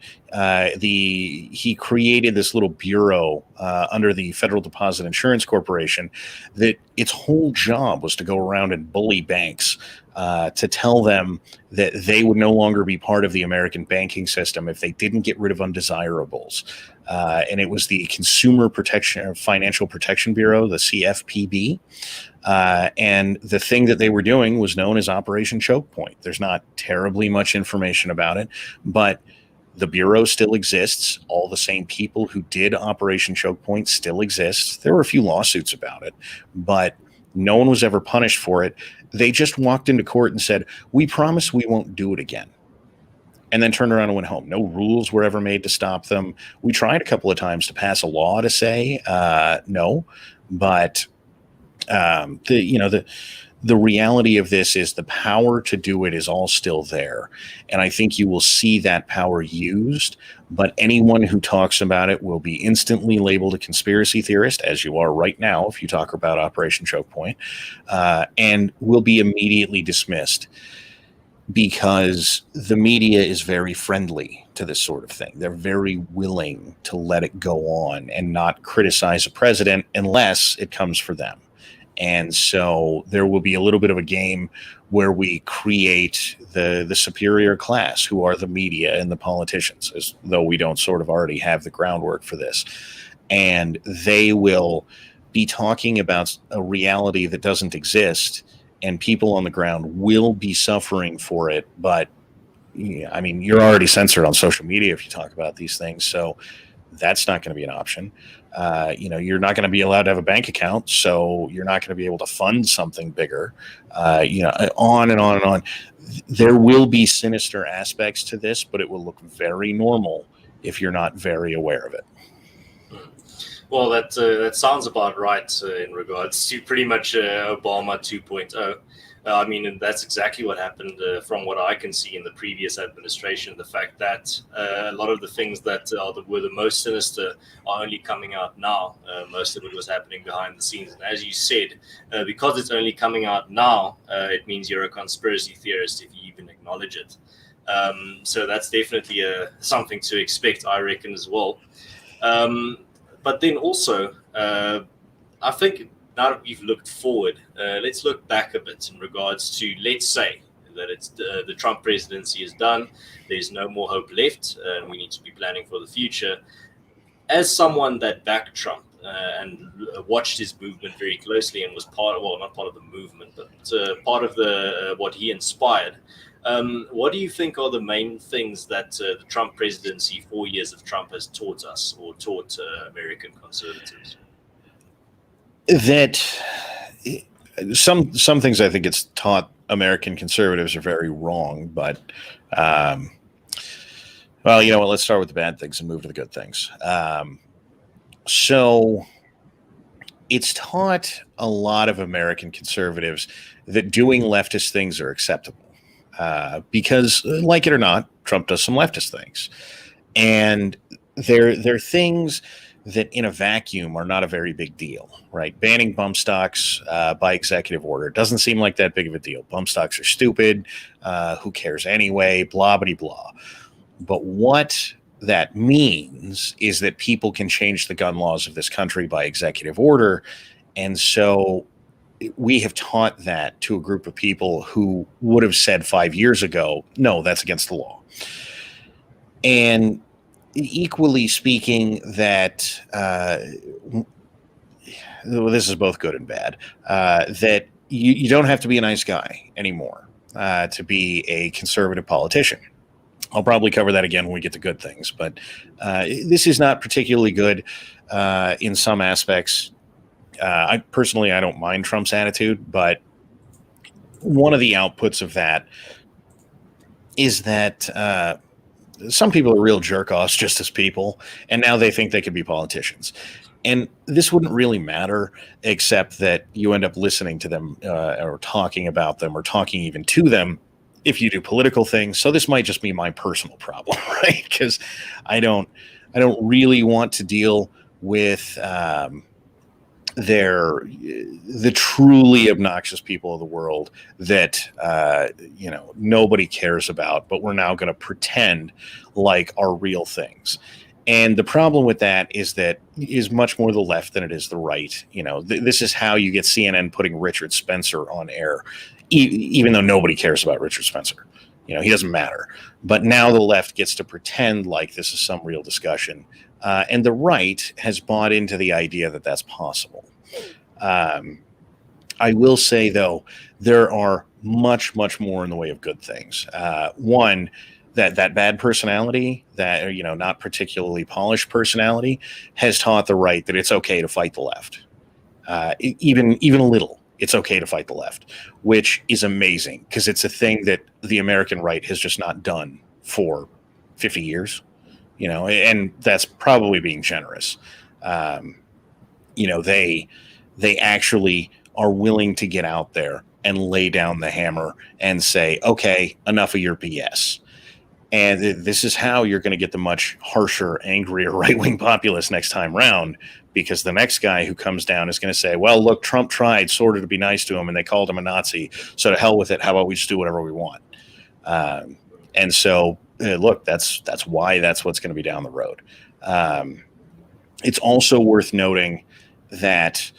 He created this little bureau under the Federal Deposit Insurance Corporation that its whole job was to go around and bully banks to tell them that they would no longer be part of the American banking system if they didn't get rid of undesirables. And it was the Consumer Protection Financial Protection Bureau, the CFPB. And the thing that they were doing was known as Operation Chokepoint. There's not terribly much information about it, but the Bureau still exists. All the same people who did Operation Chokepoint still exist. There were a few lawsuits about it, but no one was ever punished for it. They just walked into court and said, "We promise we won't do it again." And then turned around and went home. No rules were ever made to stop them. We tried a couple of times to pass a law to say no, but the reality of this is the power to do it is all still there. And I think you will see that power used, but anyone who talks about it will be instantly labeled a conspiracy theorist, as you are right now if you talk about Operation Chokepoint, and will be immediately dismissed. because the media is very friendly to this sort of thing. They're very willing to let it go on and not criticize a president unless it comes for them. And so there will be a little bit of a game where we create the superior class, who are the media and the politicians, as though we don't sort of already have the groundwork for this. And they will be talking about a reality that doesn't exist, and people on the ground will be suffering for it. But I mean, you're already censored on social media if you talk about these things, so that's not going to be an option. You're not going to be allowed to have a bank account, so you're not going to be able to fund something bigger. On and on and on. There will be sinister aspects to this, but it will look very normal if you're not very aware of it. Well, that sounds about right in regards to pretty much Obama 2.0. I mean, that's exactly what happened from what I can see in the previous administration. The fact that a lot of the things that were the most sinister are only coming out now. Most of it was happening behind the scenes. And as you said, because it's only coming out now, it means you're a conspiracy theorist if you even acknowledge it. So that's definitely something to expect, I reckon, as well. But then also, I think now that we've looked forward, let's look back a bit in regards to, let's say that it's the Trump presidency is done. There's no more hope left, and we need to be planning for the future. As someone that backed Trump and watched his movement very closely and was not part of the movement, but part of what he inspired. What do you think are the main things that the Trump presidency, 4 years of Trump, has taught us or taught American conservatives? That some things I think it's taught American conservatives are very wrong, but well, you know what? Let's start with the bad things and move to the good things. So it's taught a lot of American conservatives that doing leftist things are acceptable. Because, like it or not, Trump does some leftist things. And they're things that in a vacuum are not a very big deal, right? Banning bump stocks by executive order doesn't seem like that big of a deal. Bump stocks are stupid. Who cares anyway? Blah, blah, blah. But what that means is that people can change the gun laws of this country by executive order. And so we have taught that to a group of people who would have said 5 years ago, no, that's against the law. And equally speaking, that this is both good and bad, that you don't have to be a nice guy anymore to be a conservative politician. I'll probably cover that again when we get to good things, but this is not particularly good in some aspects. I don't mind Trump's attitude, but one of the outputs of that is that some people are real jerk-offs just as people, and now they think they could be politicians. And this wouldn't really matter, except that you end up listening to them or talking about them or talking even to them if you do political things. So this might just be my personal problem, right? Because I don't really want to deal with the truly obnoxious people of the world that nobody cares about, but we're now going to pretend like are real things. And the problem with that is much more the left than it is the right. This is how you get CNN putting Richard Spencer on air, even though nobody cares about Richard Spencer. He doesn't matter. But now the left gets to pretend like this is some real discussion. And the right has bought into the idea that that's possible. I will say, though, there are much, much more in the way of good things. One, that bad personality, that not particularly polished personality, has taught the right that it's okay to fight the left. Even a little, it's okay to fight the left, which is amazing because it's a thing that the American right has just not done for 50 years. And that's probably being generous. They actually are willing to get out there and lay down the hammer and say, okay, enough of your BS. And this is how you're going to get the much harsher, angrier right-wing populace next time round, because the next guy who comes down is going to say, well, look, Trump tried sort of to be nice to him and they called him a Nazi. So to hell with it. How about we just do whatever we want? And so, look, that's why that's what's going to be down the road. It's also worth noting that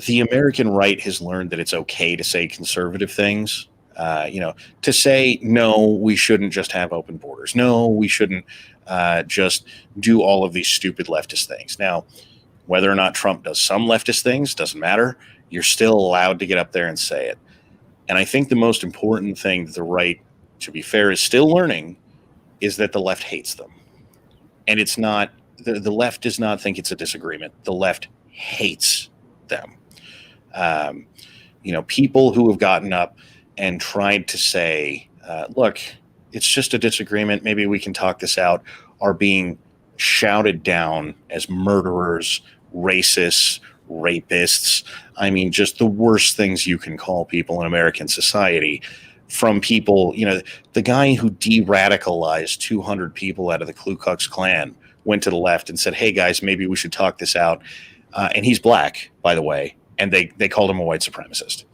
the American right has learned that it's okay to say conservative things. To say, no, we shouldn't just have open borders. No, we shouldn't just do all of these stupid leftist things. Now, whether or not Trump does some leftist things doesn't matter. You're still allowed to get up there and say it. And I think the most important thing that the right, to be fair, is still learning is that the left hates them. And it's not, the left does not think it's a disagreement. The left hates them. People who have gotten up and tried to say, look, it's just a disagreement. Maybe we can talk this out, are being shouted down as murderers, racists, rapists. I mean, just the worst things you can call people in American society from people. The guy who de-radicalized 200 people out of the Ku Klux Klan went to the left and said, hey, guys, maybe we should talk this out. And he's black, by the way. And they called him a white supremacist.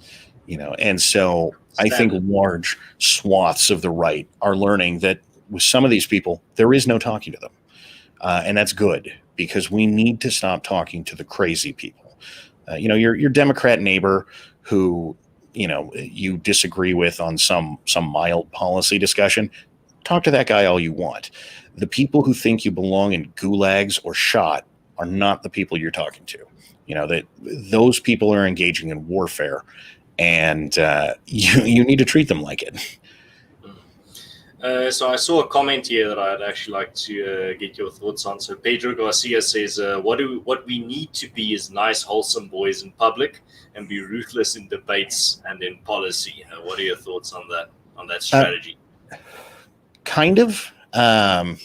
And so I think large swaths of the right are learning that with some of these people, there is no talking to them. And that's good, because we need to stop talking to the crazy people. Your Democrat neighbor who, you disagree with on some mild policy discussion, talk to that guy all you want. The people who think you belong in gulags or shot are not the people you're talking to. That those people are engaging in warfare, and you need to treat them like it. So I saw a comment here that I'd actually like to get your thoughts on. So Pedro Garcia says, what we need to be is nice, wholesome boys in public and be ruthless in debates and in policy. What are your thoughts on that strategy? Kind of. When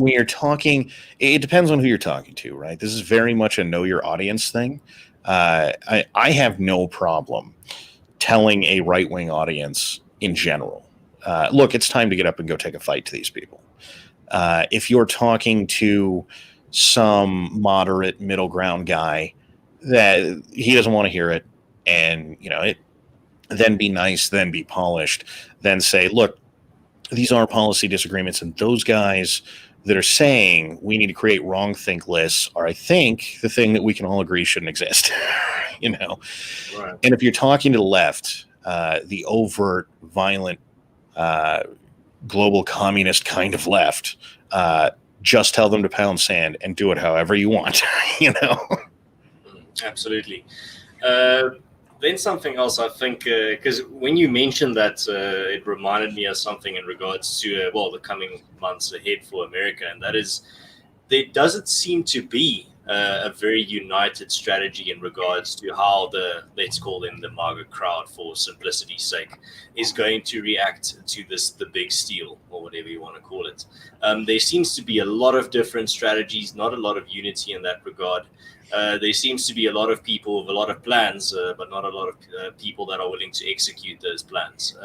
you're talking, it depends on who you're talking to, right? This is very much a know your audience thing. I have no problem telling a right-wing audience in general, look, it's time to get up and go take a fight to these people. If you're talking to some moderate middle ground guy that he doesn't want to hear it, and then be nice, then be polished, then say, look, these are policy disagreements, and those guys that are saying we need to create wrong think lists are, I think, the thing that we can all agree shouldn't exist. Right. And if you're talking to the left, the overt, violent, global communist kind of left, just tell them to pound sand and do it however you want. Absolutely. Then something else, I think, because when you mentioned that, it reminded me of something in regards to, the coming months ahead for America. And that is, there doesn't seem to be a very united strategy in regards to how let's call them the MAGA crowd for simplicity's sake, is going to react to the big steal, or whatever you want to call it. There seems to be a lot of different strategies, not a lot of unity in that regard. There seems to be a lot of people with a lot of plans, but not a lot of people that are willing to execute those plans.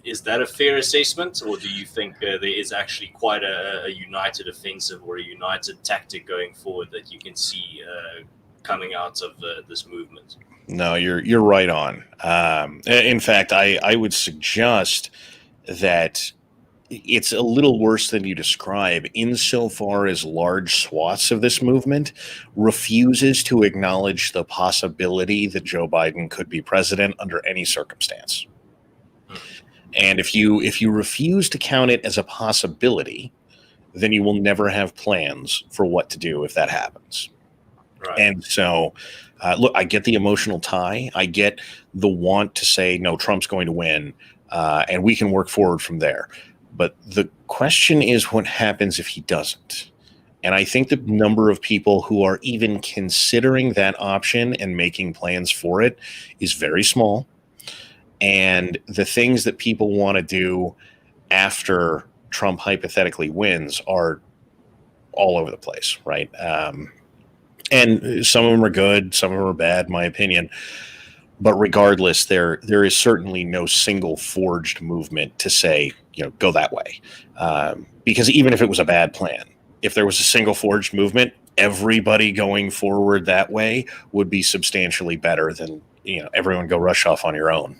Is that a fair assessment, or do you think there is actually quite a united offensive or a united tactic going forward that you can see coming out of this movement? No, you're right on. In fact, I would suggest that it's a little worse than you describe, insofar as large swaths of this movement refuses to acknowledge the possibility that Joe Biden could be president under any circumstance. And if you refuse to count it as a possibility, then you will never have plans for what to do if that happens. Right. And so, look, I get the emotional tie. I get the want to say, no, Trump's going to win, and we can work forward from there. But the question is, what happens if he doesn't? And I think the number of people who are even considering that option and making plans for it is very small. And the things that people want to do after Trump hypothetically wins are all over the place, right? And some of them are good, some of them are bad, in my opinion. But regardless, there is certainly no single forged movement to say, go that way. Because even if it was a bad plan, if there was a single forged movement, everybody going forward that way would be substantially better than, everyone go rush off on your own.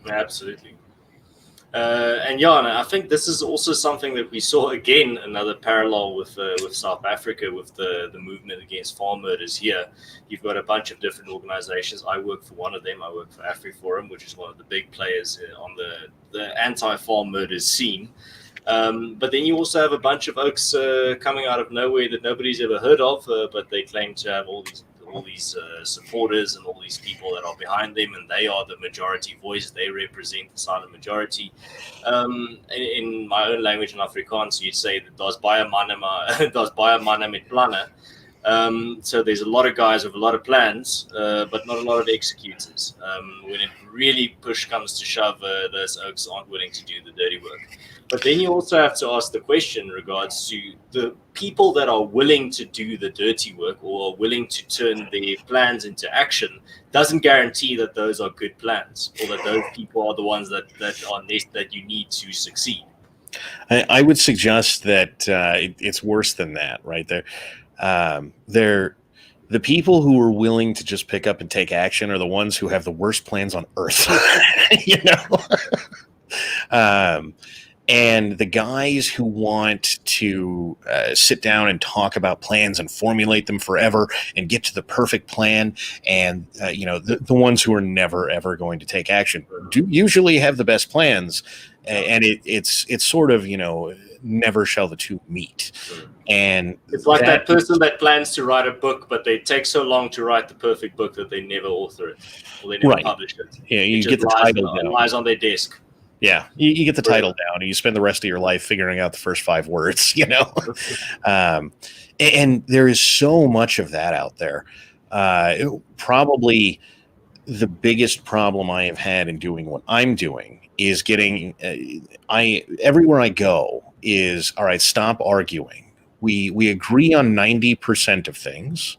Absolutely. And yeah, and I think this is also something that we saw again, another parallel with South Africa, with the movement against farm murders here. You've got a bunch of different organizations. I work for one of them. I work for AfriForum, which is one of the big players on the anti-farm murders scene. But then you also have a bunch of oaks coming out of nowhere that nobody's ever heard of, but they claim to have all these supporters and all these people that are behind them, and they are the majority voice. They represent the silent majority. In my own language, in Afrikaans, you'd say that daar's baie manne met planne. So there's a lot of guys with a lot of plans, but not a lot of executors. When it really push comes to shove, those oaks aren't willing to do the dirty work. But then you also have to ask the question in regards to the people that are willing to do the dirty work or are willing to turn their plans into action doesn't guarantee that those are good plans or that those people are the ones that you need to succeed. I would suggest that it's worse than that, right? They're the people who are willing to just pick up and take action are the ones who have the worst plans on earth, you know. And the guys who want to sit down and talk about plans and formulate them forever and get to the perfect plan, and the ones who are never ever going to take action do usually have the best plans, and it's sort of never shall the two meet. And it's like that person that plans to write a book, but they take so long to write the perfect book that they never author it or they never publish it. Yeah, you get the title down. Lies on their desk. Yeah, you get the title down, and you spend the rest of your life figuring out the first 5 words, and there is so much of that out there. Probably the biggest problem I have had in doing what I'm doing is getting everywhere I go is, all right, stop arguing. We agree on 90% of things,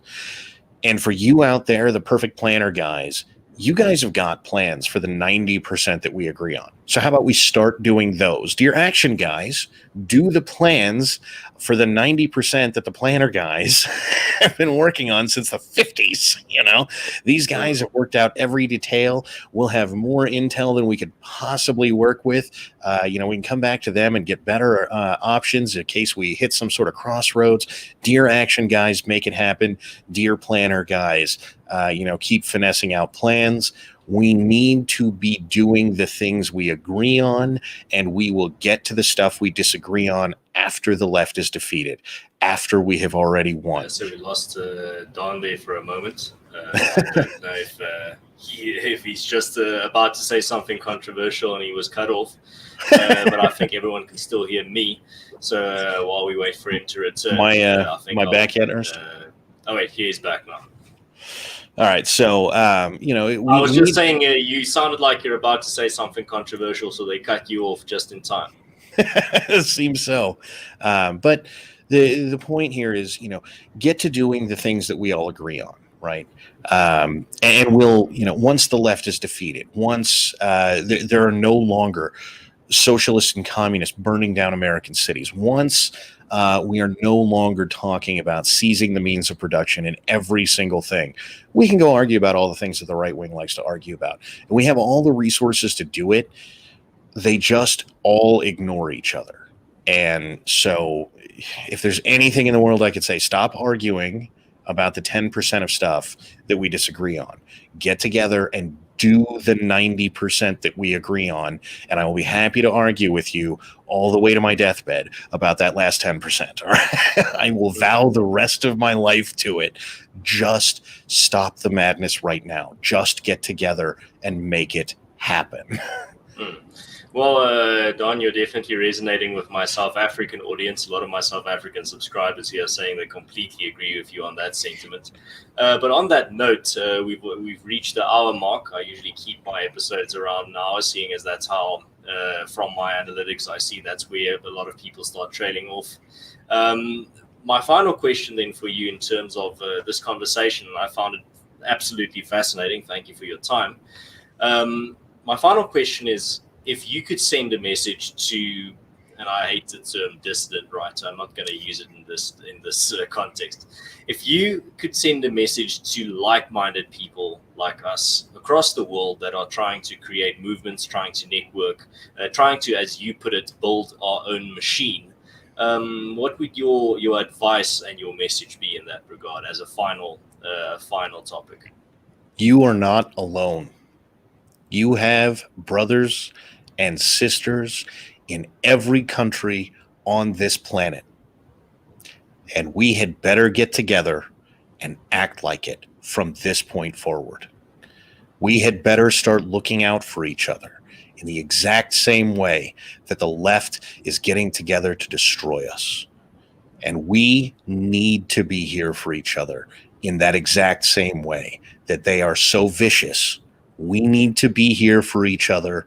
and for you out there, the perfect planner guys, you guys have got plans for the 90% that we agree on. So how about we start doing those? Dear action guys, do the plans for the 90% that the planner guys have been working on since the 50s. These guys have worked out every detail. We'll have more intel than we could possibly work with. We can come back to them and get better options in case we hit some sort of crossroads. Dear action guys, make it happen. Dear planner guys, keep finessing out plans. We need to be doing the things we agree on, and we will get to the stuff we disagree on after the left is defeated, after we have already won. So we lost Don there for a moment. I don't know if he's just about to say something controversial and he was cut off, but I think everyone can still hear me. So while we wait for him to return, my back yet, Ernst? Oh wait, he's back now. All right, so I was just saying you sounded like you're about to say something controversial, so they cut you off just in time. It seems so, but the point here is, get to doing the things that we all agree on, right? And we'll, once the left is defeated, once there are no longer socialists and communists burning down American cities, once we are no longer talking about seizing the means of production in every single thing, we can go argue about all the things that the right wing likes to argue about. And we have all the resources to do it. They just all ignore each other. And so if there's anything in the world I could say, stop arguing about the 10% of stuff that we disagree on. Get together and do the 90% that we agree on, and I will be happy to argue with you all the way to my deathbed about that last 10%. All right? I will vow the rest of my life to it. Just stop the madness right now. Just get together and make it happen. Well, Don, you're definitely resonating with my South African audience. A lot of my South African subscribers here are saying they completely agree with you on that sentiment. But on that note, we've reached the hour mark. I usually keep my episodes around an hour, seeing as that's how, from my analytics, I see that's where a lot of people start trailing off. My final question then for you in terms of this conversation, and I found it absolutely fascinating. Thank you for your time. My final question is, if you could send a message to, and I hate the term dissident, right? I'm not going to use it in this context. If you could send a message to like-minded people like us across the world that are trying to create movements, trying to network, trying to, as you put it, build our own machine. What would your advice and your message be in that regard as a final topic? You are not alone. You have brothers and sisters in every country on this planet. And we had better get together and act like it from this point forward. We had better start looking out for each other in the exact same way that the left is getting together to destroy us. And we need to be here for each other in that exact same way that they are so vicious. We need to be here for each other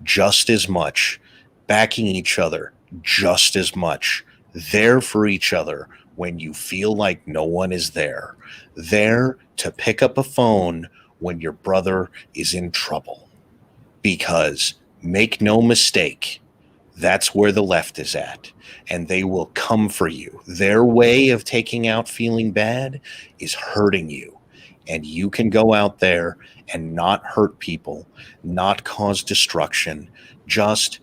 just as much, backing each other just as much, there for each other when you feel like no one is there to pick up a phone when your brother is in trouble. Because make no mistake, that's where the left is at, and they will come for you. Their way of taking out feeling bad is hurting you, and you can go out there and not hurt people, not cause destruction, just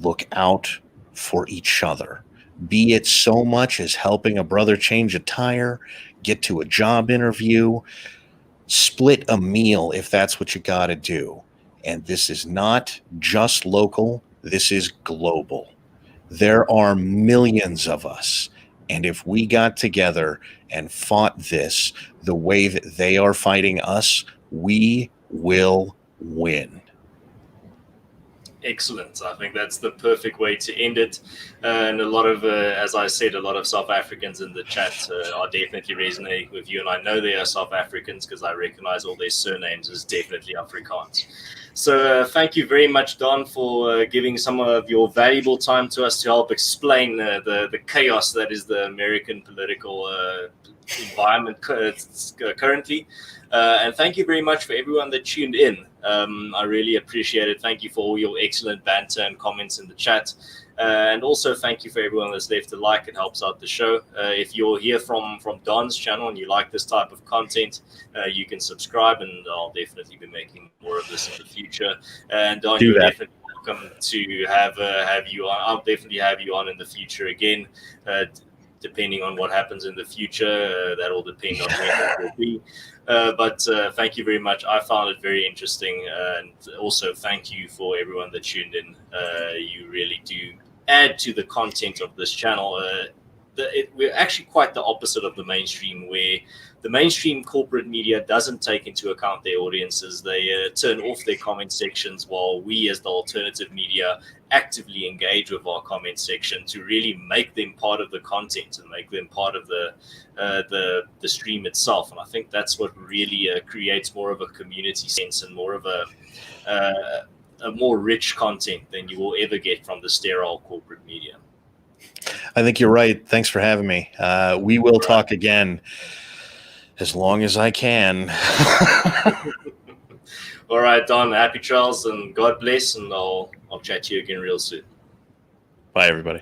look out for each other. Be it so much as helping a brother change a tire, get to a job interview, split a meal if that's what you got to do. And this is not just local, this is global. There are millions of us. And if we got together and fought this the way that they are fighting us, we will win. Excellent. I think that's the perfect way to end it. And a lot of, as I said, a lot of South Africans in the chat are definitely resonating with you. And I know they are South Africans because I recognize all their surnames as definitely Afrikaans. So thank you very much, Don, for giving some of your valuable time to us to help explain the chaos that is the American political environment currently. And thank you very much for everyone that tuned in. I really appreciate it. Thank you for all your excellent banter and comments in the chat. And also thank you for everyone that's left a like. It helps out the show. If you're here from Don's channel and you like this type of content, you can subscribe, and I'll definitely be making more of this in the future. And Don, you're definitely welcome to have you on. I'll definitely have you on in the future again. Depending on what happens in the future, that will depend on when it will be. But thank you very much. I found it very interesting. And also thank you for everyone that tuned in. You really do add to the content of this channel. We're actually quite the opposite of the mainstream, where the mainstream corporate media doesn't take into account their audiences. They turn off their comment sections, while we as the alternative media actively engage with our comment section to really make them part of the content and make them part of the stream itself. And I think that's what really creates more of a community sense and more of a more rich content than you will ever get from the sterile corporate media. I think you're right. Thanks for having me. We will talk again as long as I can. All right, Don, happy trails and God bless, and I'll chat to you again real soon. Bye, everybody.